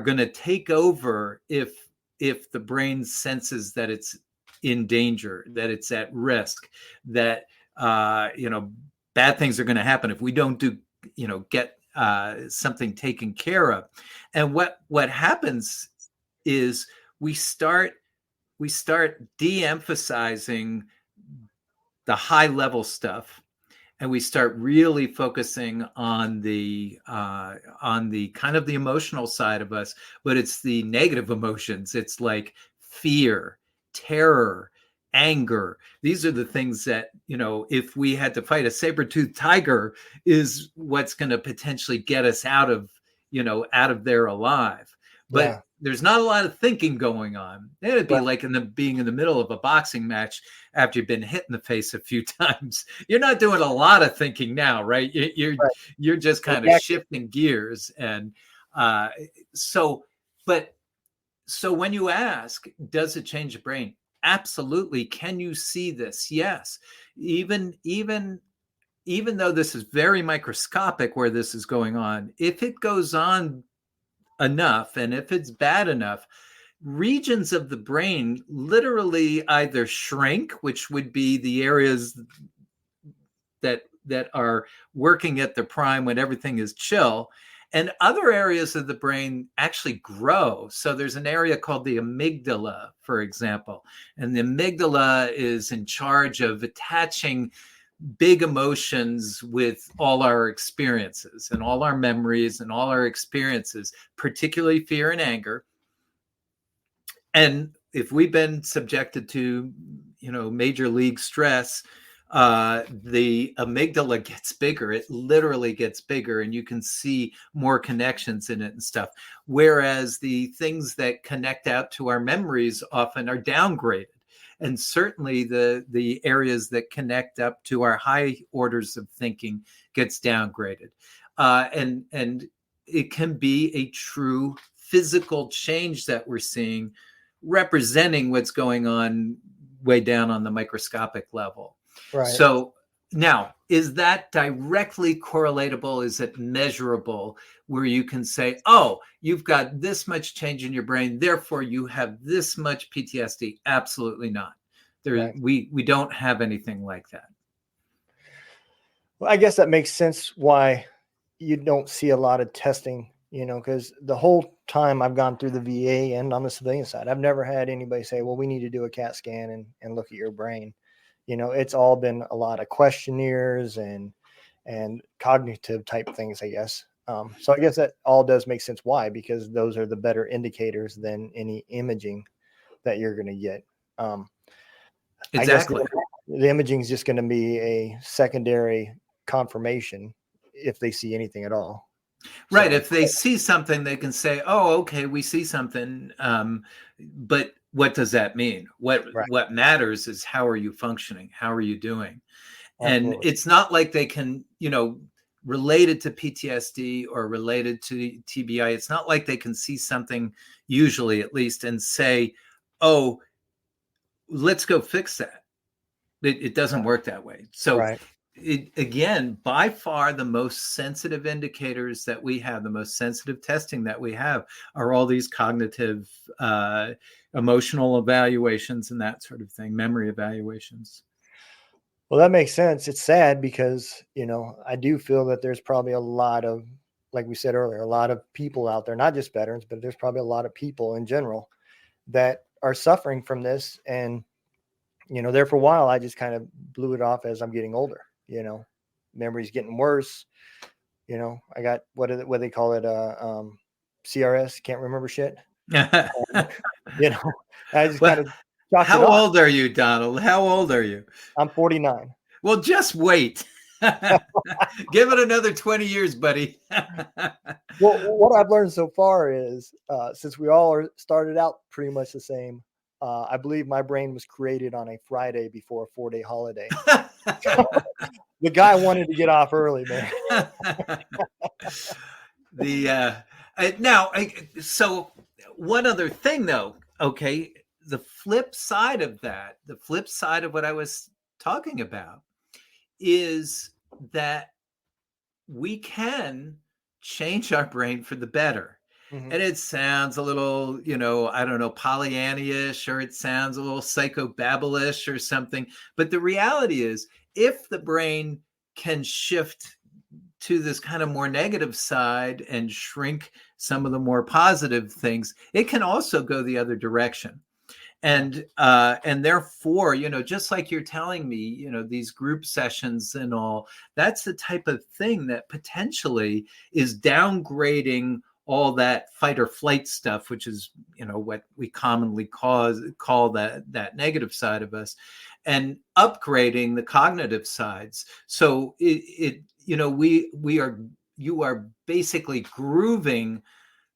going to take over if the brain senses that it's in danger, that it's at risk, that bad things are going to happen if we don't get something taken care of. And what happens is we start de-emphasizing the high level stuff, and we start really focusing on the kind of the emotional side of us. But it's the negative emotions. It's like fear, terror, anger. These are the things that, if we had to fight a saber-toothed tiger, is what's going to potentially get us out of there alive. but Yeah. there's not a lot of thinking going on. It'd be Right. like being in the middle of a boxing match after you've been hit in the face a few times. You're not doing a lot of thinking now, right? Right. You're just kind of Exactly. shifting gears, and uh, so. But so when you ask, does it change the brain? Absolutely. Can you see this? Yes. Even though this is very microscopic where this is going on, if it goes on enough and if it's bad enough, regions of the brain literally either shrink, which would be the areas that are working at the prime when everything is chill, and other areas of the brain actually grow. So there's an area called the amygdala, for example, and the amygdala is in charge of attaching big emotions with all our experiences and all our memories and all our experiences, particularly fear and anger. And if we've been subjected to, major league stress, the amygdala gets bigger. It literally gets bigger, and you can see more connections in it and stuff. Whereas the things that connect out to our memories often are downgraded. And certainly the areas that connect up to our high orders of thinking gets downgraded. And it can be a true physical change that we're seeing, representing what's going on way down on the microscopic level. Right. So now, is that directly correlatable? Is it measurable where you can say, oh, you've got this much change in your brain, therefore you have this much PTSD? Absolutely not. Right. We don't have anything like that. Well, I guess that makes sense why you don't see a lot of testing, because the whole time I've gone through the VA and on the civilian side, I've never had anybody say, well, we need to do a CAT scan and look at your brain. It's all been a lot of questionnaires and cognitive type things, I guess. So I guess that all does make sense. Why? Because those are the better indicators than any imaging that you're going to get. I guess Exactly. the imaging is just going to be a secondary confirmation if they see anything at all. Right. So, If they see something, they can say, oh, okay, we see something. But what does that mean? right. What matters is how are you functioning? How are you doing? And Absolutely. it's not like they can, related to PTSD or related to TBI, it's not like they can see something, usually at least, and say, oh, let's go fix that. It doesn't work that way. So Right. again, by far the most sensitive indicators that we have, the most sensitive testing that we have, are all these cognitive, emotional evaluations and that sort of thing, memory evaluations. Well, that makes sense. It's sad because, I do feel that there's probably a lot of, like we said earlier, a lot of people out there, not just veterans, but there's probably a lot of people in general that are suffering from this. And, there for a while, I just kind of blew it off as I'm getting older, memory's getting worse. I got, what they call it? CRS, can't remember shit. You know, I just kind Well, of chalked it how off. old are you, Donald? How old are you? I'm 49. Well, just wait. Give it another 20 years, buddy. Well, what I've learned so far is, since we all started out pretty much the same, I believe my brain was created on a Friday before a 4-day holiday. The guy wanted to get off early, man. So one other thing though, okay, the flip side of what I was talking about is that we can change our brain for the better. Mm-hmm. And it sounds a little, I don't know, Pollyanna-ish, or it sounds a little psychobabble-ish or something. But the reality is, if the brain can shift to this kind of more negative side and shrink some of the more positive things, it can also go the other direction. And therefore, just like you're telling me, these group sessions and all, that's the type of thing that potentially is downgrading all that fight or flight stuff, which is, what we commonly call that negative side of us, and upgrading the cognitive sides. So you are basically grooving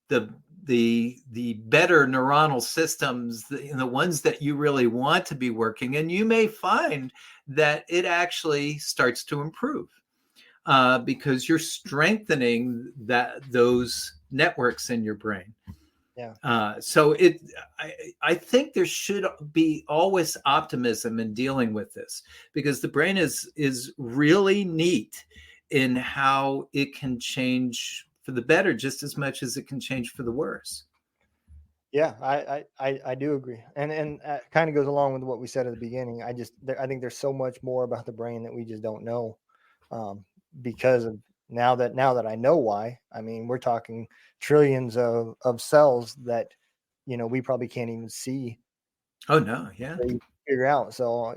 the the better neuronal systems, the ones that you really want to be working, and you may find that it actually starts to improve because you're strengthening those networks in your brain. Yeah. So I think there should be always optimism in dealing with this, because the brain is really neat in how it can change for the better just as much as it can change for the worse. Yeah, I do agree, and kind of goes along with what we said at the beginning. I think there's so much more about the brain that we just don't know, um, because of now that I know why. I mean, we're talking trillions of cells that we probably can't even see Oh no, yeah. or even figure out. So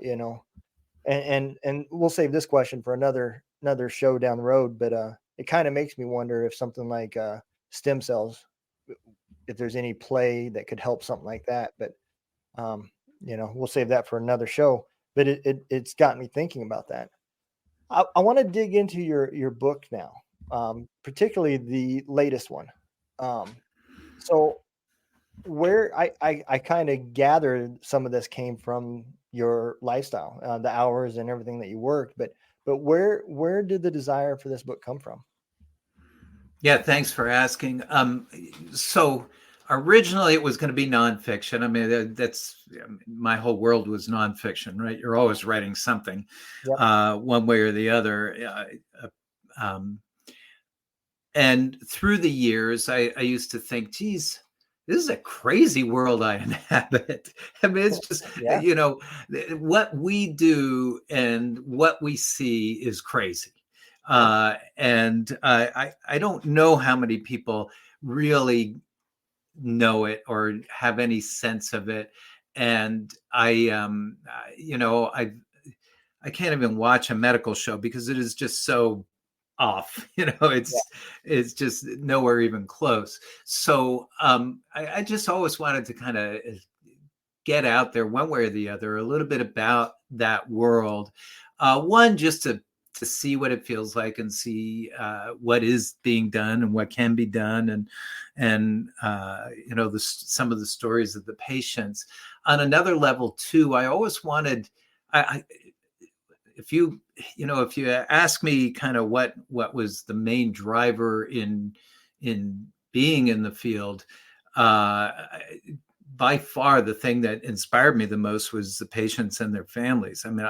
and we'll save this question for another show down the road. But it kind of makes me wonder if something like stem cells, if there's any play that could help something like that. But we'll save that for another show. But it's got me thinking about that. I want to dig into your book now, particularly the latest one. Um, so where I kind of gathered some of this came from your lifestyle, the hours and everything that you worked. But where did the desire for this book come from? Yeah, thanks for asking. So originally it was going to be nonfiction. I mean, that's my whole world was nonfiction, right? You're always writing something, Yep. one way or the other. Um, and through the years, I used to think, geez, this is a crazy world I inhabit. I mean, it's just, Yeah. what we do and what we see is crazy. Yeah. And I don't know how many people really know it or have any sense of it. And I can't even watch a medical show because it is just so off. Yeah. It's just nowhere even close. So I just always wanted to kind of get out there one way or the other a little bit about that world. One, just to see what it feels like and see what is being done and what can be done, and some of the stories of the patients. On another level too, I always wanted. If you ask me kind of what was the main driver in being in the field, uh, by far the thing that inspired me the most was the patients and their families. I mean,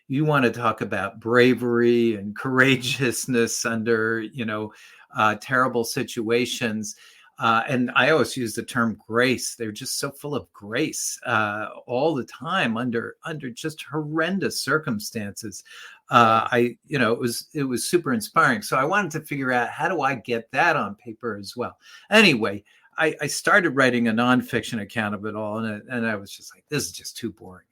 you want to talk about bravery and courageousness under terrible situations. And I always use the term grace. They're just so full of grace all the time under just horrendous circumstances. It was super inspiring. So I wanted to figure out, how do I get that on paper as well? Anyway, I started writing a nonfiction account of it all, and I was just like, this is just too boring.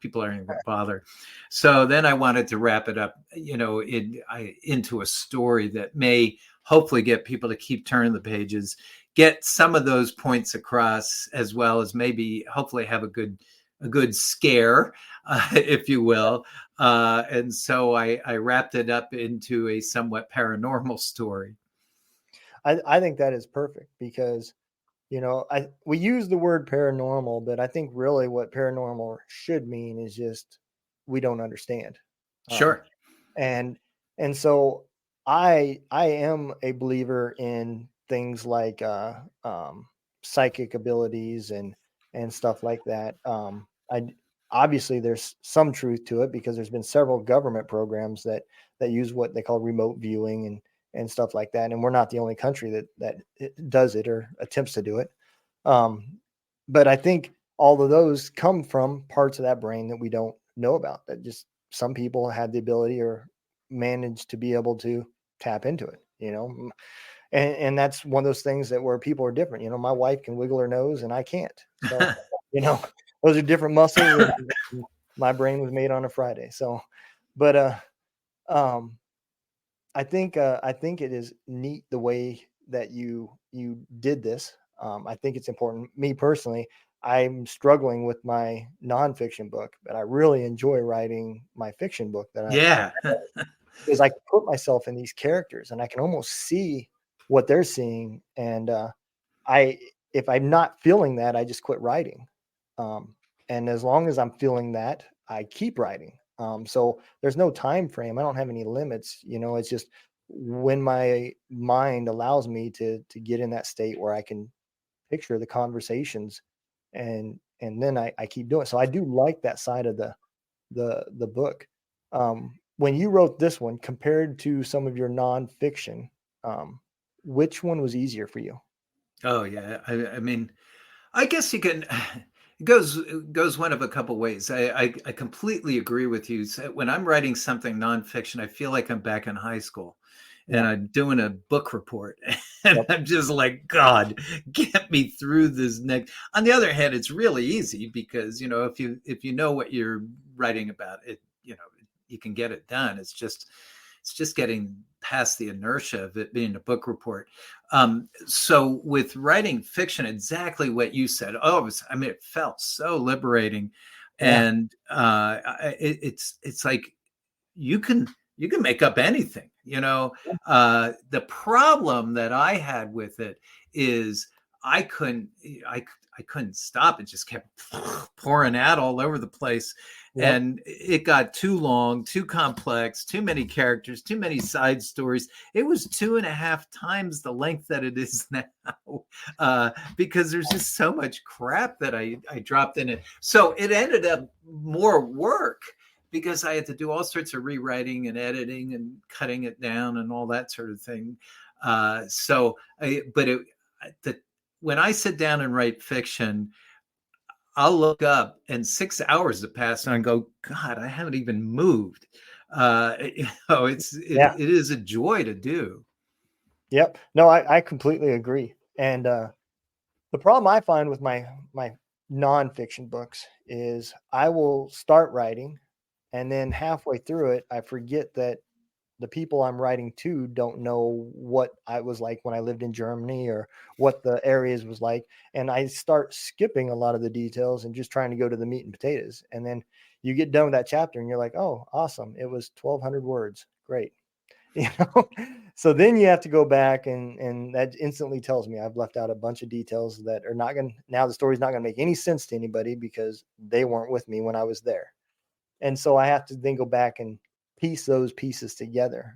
People aren't even going to bother. So then I wanted to wrap it up, into a story that may hopefully get people to keep turning the pages, get some of those points across, as well as maybe hopefully have a good scare, if you will. And so I wrapped it up into a somewhat paranormal story. I think that is perfect because we use the word paranormal, but I think really what paranormal should mean is just we don't understand. Um, Sure. and so I am a believer in things like psychic abilities and stuff like that. I Obviously there's some truth to it because there's been several government programs that use what they call remote viewing and stuff like that. And we're not the only country that does it or attempts to do it. Um, but I think all of those come from parts of that brain that we don't know about, that just some people had the ability or managed to be able to tap into it, and that's one of those things that where people are different. My wife can wiggle her nose and I can't. So, you know, those are different muscles. And my brain was made on a Friday. So, but, um, I think it is neat the way that you did this. I think it's important. Me personally, I'm struggling with my nonfiction book, but I really enjoy writing my fiction book Yeah. because I can put myself in these characters and I can almost see what they're seeing. And if I'm not feeling that, I just quit writing. Um, and as long as I'm feeling that, I keep writing. So there's no time frame. I don't have any limits. It's just when my mind allows me to get in that state where I can picture the conversations, and then I keep doing it. So I do like that side of the book. When you wrote this one compared to some of your nonfiction, um, which one was easier for you? Oh yeah. I mean, I guess you can. It goes one of a couple ways. I completely agree with you. So when I'm writing something nonfiction, I feel like I'm back in high school, and Yeah. I'm doing a book report, and Yep. I'm just like, God, get me through this next. On the other hand, it's really easy because if you know what you're writing about, you can get it done. It's just getting past the inertia of it being a book report. So with writing fiction, exactly what you said. It felt so liberating, Yeah. and it's like you can you can make up anything. The problem that I had with it is I couldn't I I couldn't stop. It just kept pouring out all over the place, Yep. and it got too long, too complex, too many characters, too many side stories. It was 2.5 times the length that it is now, because there's just so much crap that I dropped in it. So it ended up more work because I had to do all sorts of rewriting and editing and cutting it down and all that sort of thing. But when I sit down and write fiction, I'll look up and 6 hours have passed and I go, God, I haven't even moved. Yeah. It is a joy to do. Yep. No, I completely agree. And the problem I find with my nonfiction books is I will start writing, and then halfway through it, I forget that the people I'm writing to don't know what I was like when I lived in Germany or what the areas was like. And I start skipping a lot of the details and just trying to go to the meat and potatoes. And then you get done with that chapter and you're like, oh, awesome. It was 1,200 words. Great. You know, so then you have to go back, and that instantly tells me I've left out a bunch of details that are not going to, now the story's not going to make any sense to anybody because they weren't with me when I was there. And so I have to then go back and piece those pieces together.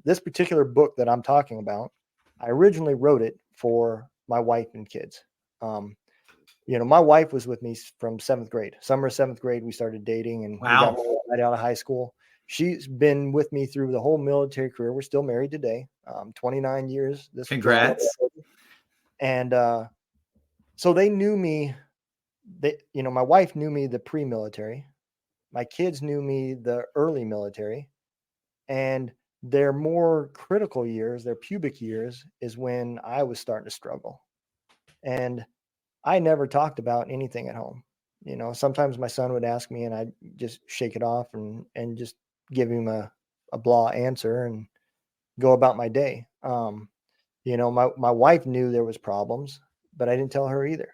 This particular book that I'm talking about, I originally wrote it for my wife and kids. Um, my wife was with me from seventh grade. Summer of seventh grade, we started dating, and we got Wow. married right out of high school. She's been with me through the whole military career. We're still married today, 29 years this July. Congrats. And so they knew me. My wife knew me the pre-military. My kids knew me the early military, and their more critical years, their pubic years, is when I was starting to struggle. And I never talked about anything at home. Sometimes my son would ask me and I'd just shake it off and just give him a blah answer and go about my day. My wife knew there was problems, but I didn't tell her either.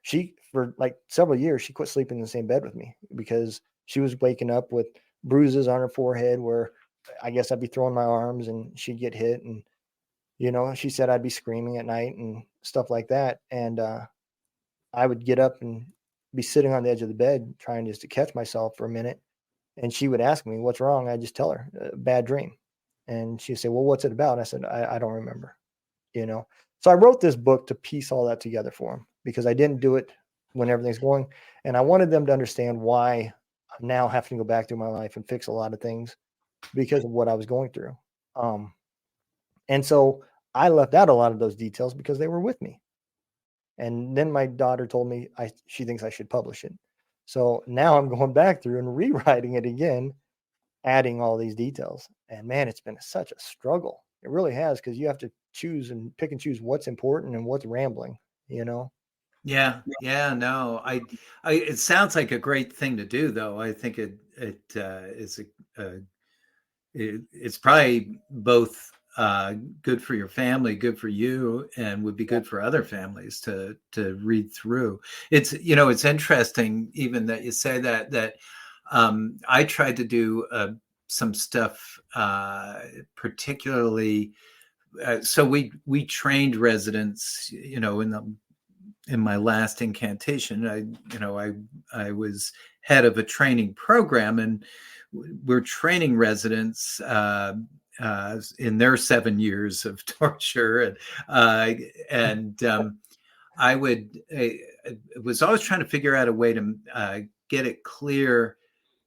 She, for like several years, she quit sleeping in the same bed with me because she was waking up with bruises on her forehead where I guess I'd be throwing my arms and she'd get hit. And, she said I'd be screaming at night and stuff like that. And, I would get up and be sitting on the edge of the bed trying just to catch myself for a minute. And she would ask me, "What's wrong?" I just tell her, "Bad dream." And she'd say, "Well, what's it about?" I said, I don't remember, you know? So I wrote this book to piece all that together for them because I didn't do it when everything's going. And I wanted them to understand why I'm now having to go back through my life and fix a lot of things because of what I was going through. Um, and so I left out a lot of those details because they were with me. And then my daughter told me she thinks I should publish it. So now I'm going back through and rewriting it again, adding all these details. And man, it's been such a struggle. It really has, because you have to choose and pick and choose what's important and what's rambling, you know? Yeah, yeah, no, it sounds like a great thing to do, though. I think is it's probably both good for your family, good for you, and would be Yeah. good for other families to read through. It's interesting even that you say that I tried to do some stuff, particularly so we trained residents, in my last incantation. I was head of a training program, and we're training residents in their 7 years of torture, and I was always trying to figure out a way to get it clear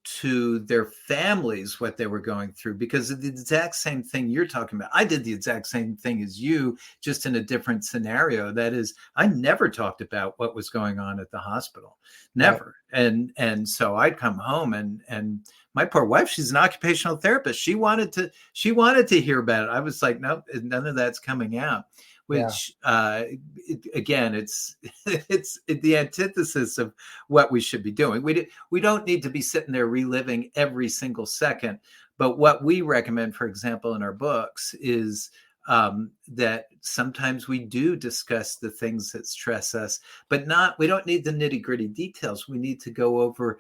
to their families what they were going through, because of the exact same thing you're talking about. I did the exact same thing as you, just in a different scenario. That is, I never talked about what was going on at the hospital, never. Right. And so I'd come home, and my poor wife, she's an occupational therapist. She wanted to hear about it. I was like, nope, none of that's coming out. Which again, it's the antithesis of what we should be doing. We don't need to be sitting there reliving every single second. But what we recommend, for example, in our books is that sometimes we do discuss the things that stress us, but we don't need the nitty-gritty details. We need to go over,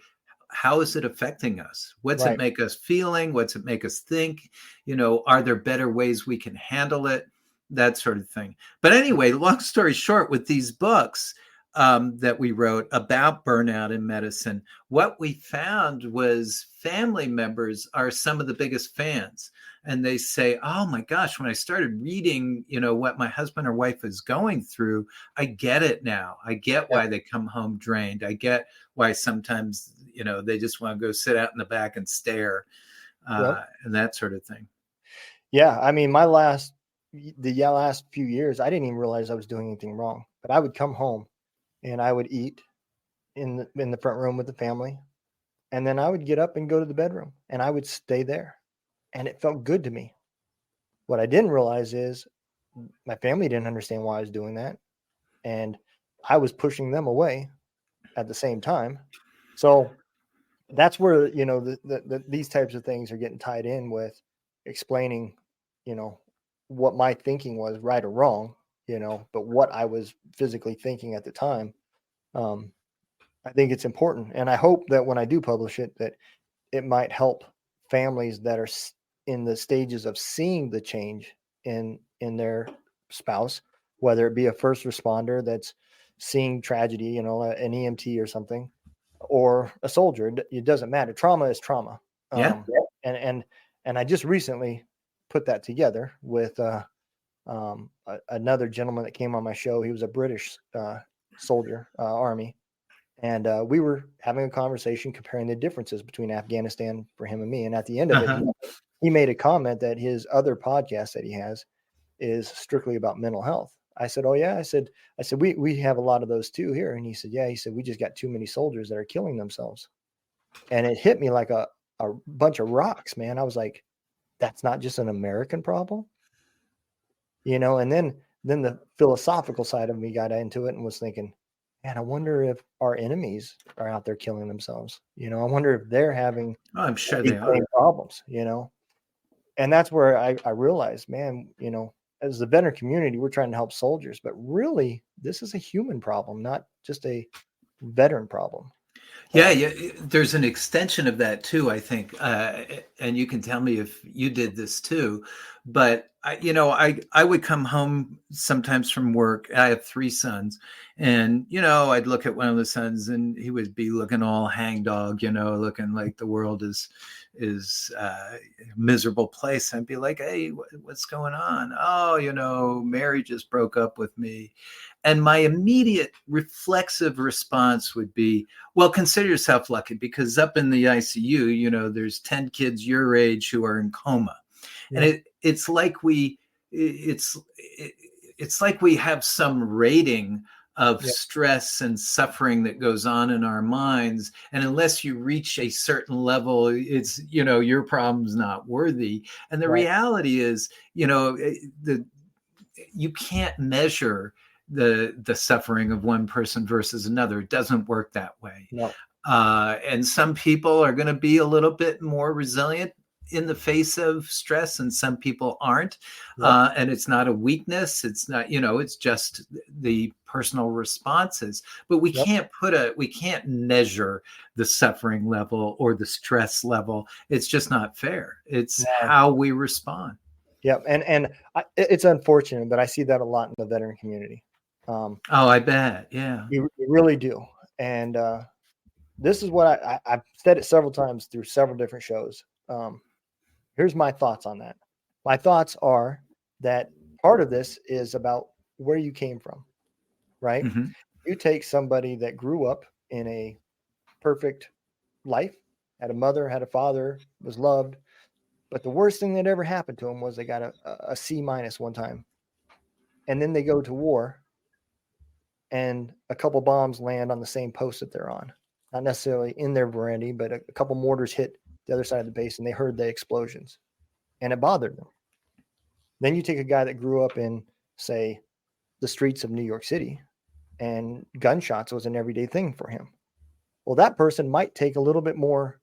how is it affecting us? What's it make us feeling? What's it make us think? Are there better ways we can handle it? That sort of thing. But anyway, long story short, with these books that we wrote about burnout in medicine, what we found was family members are some of the biggest fans. And they say, oh my gosh, when I started reading, what my husband or wife is going through, I get it now. I get why they come home drained. I get why sometimes, they just want to go sit out in the back and stare and that sort of thing. Yeah. I mean, the last few years, I didn't even realize I was doing anything wrong, but I would come home and I would eat in the front room with the family. And then I would get up and go to the bedroom, and I would stay there, and it felt good to me. What I didn't realize is my family didn't understand why I was doing that, and I was pushing them away at the same time. So that's where, these types of things are getting tied in with explaining, what my thinking was, right or wrong, but what I was physically thinking at the time. I think it's important. And I hope that when I do publish it, that it might help families that are in the stages of seeing the change in their spouse, whether it be a first responder that's seeing tragedy, an EMT or something, or a soldier. It doesn't matter. Trauma is trauma. And I just recently put that together with another gentleman that came on my show. He was a British soldier, Army. And we were having a conversation comparing the differences between Afghanistan for him and me. And at the end of it, he made a comment that his other podcast that he has is strictly about mental health. I said, oh yeah. I said, we have a lot of those too here. And he said, yeah, we just got too many soldiers that are killing themselves. And it hit me like a bunch of rocks, man. I was like, that's not just an American problem, and then the philosophical side of me got into it and was thinking, man, I wonder if our enemies are out there killing themselves. I wonder if they're having I'm sure they are problems, and that's where I realized, man, as the veteran community, we're trying to help soldiers, but really this is a human problem, not just a veteran problem. Yeah, there's an extension of that too, I think, and you can tell me if you did this too. But I would come home sometimes from work. I have 3 sons, and I'd look at one of the sons, and he would be looking all hangdog, looking like the world is a miserable place. I'd be like, hey, what's going on? Oh, Mary just broke up with me. And my immediate reflexive response would be, well, consider yourself lucky, because up in the ICU, there's 10 kids your age who are in coma. Yeah. And it's like we have some rating of stress and suffering that goes on in our minds. And unless you reach a certain level, it's, your problem's not worthy. And the reality is, you can't measure the suffering of one person versus another. It doesn't work that way. No. And some people are going to be a little bit more resilient in the face of stress, and some people aren't. And it's not a weakness. It's not, it's just the personal responses. But we can't measure the suffering level or the stress level. It's just not fair. It's how we respond. Yep. And it's unfortunate, but I see that a lot in the veteran community. Oh, I bet. Yeah. You really do. And this is what I've said it several times through several different shows. Here's my thoughts on that. My thoughts are that part of this is about where you came from, right? Hmm. You take somebody that grew up in a perfect life, had a mother, had a father, was loved, but the worst thing that ever happened to them was they got a C minus one time. And then they go to war and a couple bombs land on the same post that they're on. Not necessarily in their veranda, but a couple mortars hit the other side of the base and they heard the explosions and it bothered them. Then you take a guy that grew up in, say, the streets of New York City and gunshots was an everyday thing for him. Well, that person might take a little bit more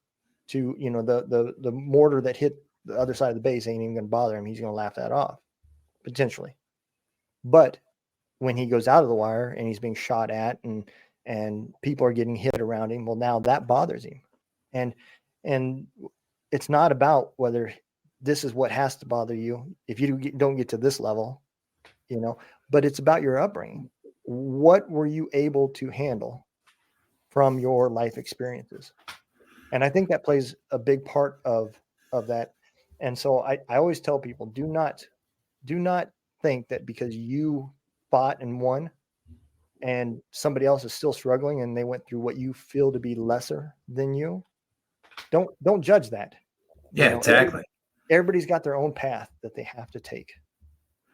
to, the mortar that hit the other side of the base ain't even going to bother him. He's going to laugh that off, potentially. But when he goes out of the wire and he's being shot at and people are getting hit around him, well, now that bothers him. And it's not about whether this is what has to bother you if you don't get to this level, but it's about your upbringing. What were you able to handle from your life experiences? And I think that plays a big part of that. And so I always tell people, do not think that because you fought and won and somebody else is still struggling and they went through what you feel to be lesser than you, don't judge that. Yeah, exactly. Everybody's got their own path that they have to take.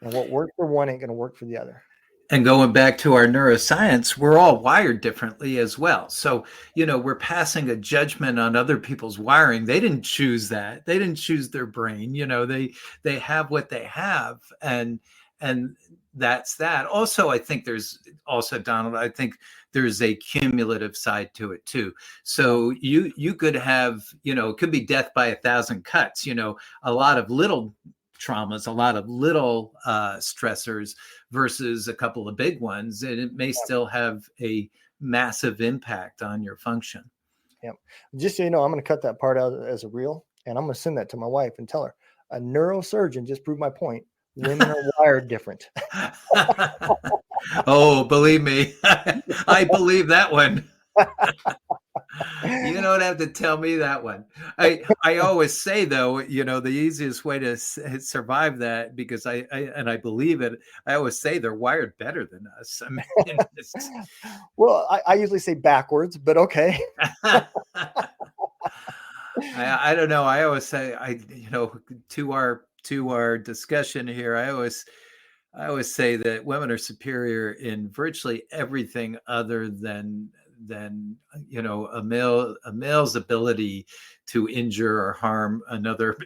And what worked for one ain't going to work for the other. And going back to our neuroscience, we're all wired differently as well. So, we're passing a judgment on other people's wiring. They didn't choose that. They didn't choose their brain. They have what they have, and that's that. Also, I think Donald, I think there's a cumulative side to it too. So you could have, it could be death by 1,000 cuts, a lot of little traumas, a lot of little stressors versus a couple of big ones, and it may still have a massive impact on your function. Yeah. Just so you know, I'm going to cut that part out as a reel, and I'm going to send that to my wife and tell her a neurosurgeon just proved my point. Women are wired different. Oh, believe me, I believe that one. You don't have to tell me that one. I always say, though, the easiest way to survive that, because I believe it, I always say they're wired better than us. I mean, well, I usually say backwards, but okay. I don't know. I always say, to our discussion here, I always say that women are superior in virtually everything other than a male's ability to injure or harm another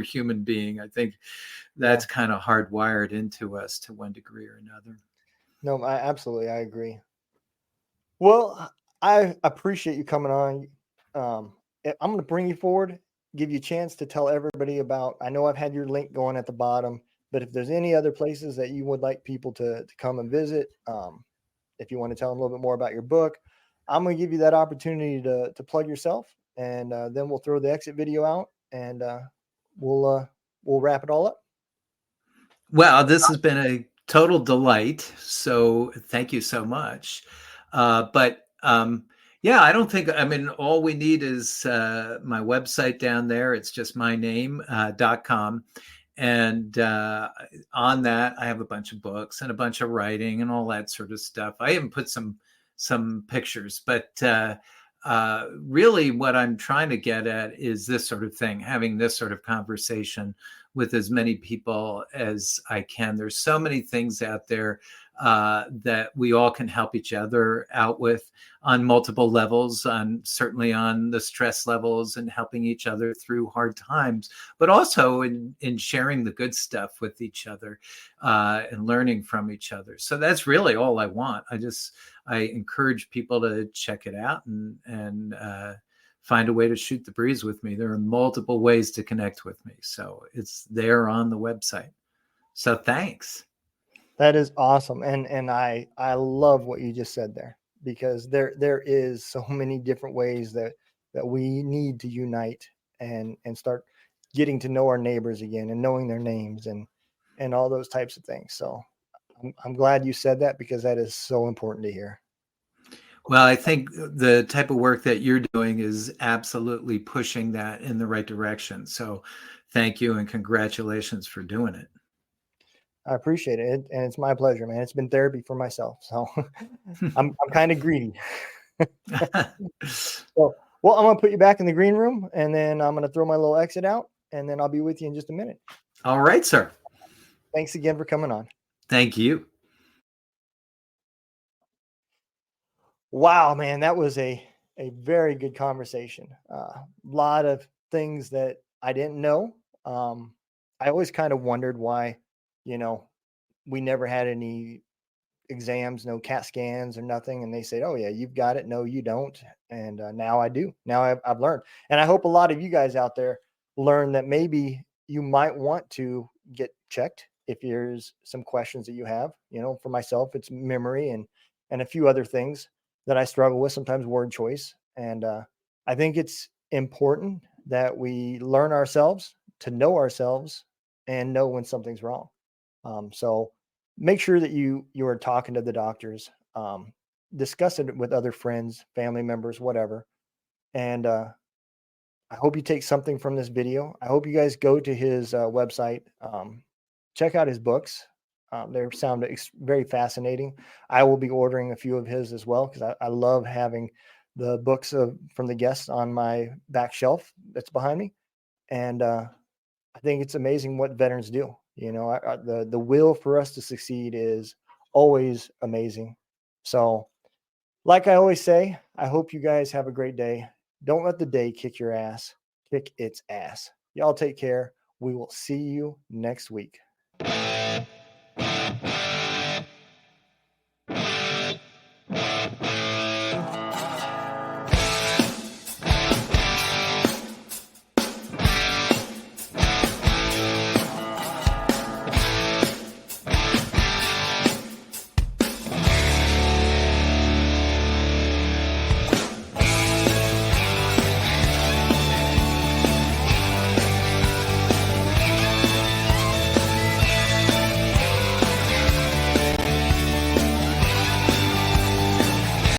human being. I think that's kind of hardwired into us to one degree or another. No, absolutely, I agree. Well, I appreciate you coming on. I'm going to bring you forward, give you a chance to tell everybody about. I know I've had your link going at the bottom, but if there's any other places that you would like people to come and visit, if you want to tell them a little bit more about your book, I'm going to give you that opportunity to plug yourself, and then we'll throw the exit video out, and we'll wrap it all up. Well, this has been a total delight. So thank you so much. Yeah, I don't think, all we need is my website down there. It's just my name.com. And on that, I have a bunch of books and a bunch of writing and all that sort of stuff. I even put some pictures, but really what I'm trying to get at is this sort of thing, having this sort of conversation with as many people as I can. There's so many things out there that we all can help each other out with on multiple levels, certainly on the stress levels and helping each other through hard times, but also in sharing the good stuff with each other and learning from each other. So that's really all I want. I encourage people to check it out and find a way to shoot the breeze with me. There are multiple ways to connect with me. So it's there on the website. So thanks. That is awesome. And I love what you just said there, because there is so many different ways that we need to unite and start getting to know our neighbors again and knowing their names and all those types of things. So I'm glad you said that, because that is so important to hear. Well, I think the type of work that you're doing is absolutely pushing that in the right direction. So thank you and congratulations for doing it. I appreciate it. And it's my pleasure, man. It's been therapy for myself. So I'm kind of greedy. So, well, I'm going to put you back in the green room, and then I'm going to throw my little exit out, and then I'll be with you in just a minute. All right, sir. Thanks again for coming on. Thank you. Wow, man, that was a very good conversation. A lot of things that I didn't know. I always kind of wondered why, you know, we never had any exams, no CAT scans or nothing. And they said, "Oh yeah, you've got it." No, you don't. And now I do. Now I've learned, and I hope a lot of you guys out there learn that maybe you might want to get checked if there's some questions that you have. You know, for myself, it's memory and a few other things that I struggle with, sometimes word choice. And I think it's important that we learn ourselves, to know ourselves, and know when something's wrong. So make sure that you are talking to the doctors, discuss it with other friends, family members, whatever. And I hope you take something from this video. I hope you guys go to his website, check out his books. They sound very fascinating. I will be ordering a few of his as well, because I love having the books from the guests on my back shelf that's behind me. And I think it's amazing what veterans do. You know, the will for us to succeed is always amazing. So, like I always say, I hope you guys have a great day. Don't let the day kick your ass, kick its ass. Y'all take care. We will see you next week.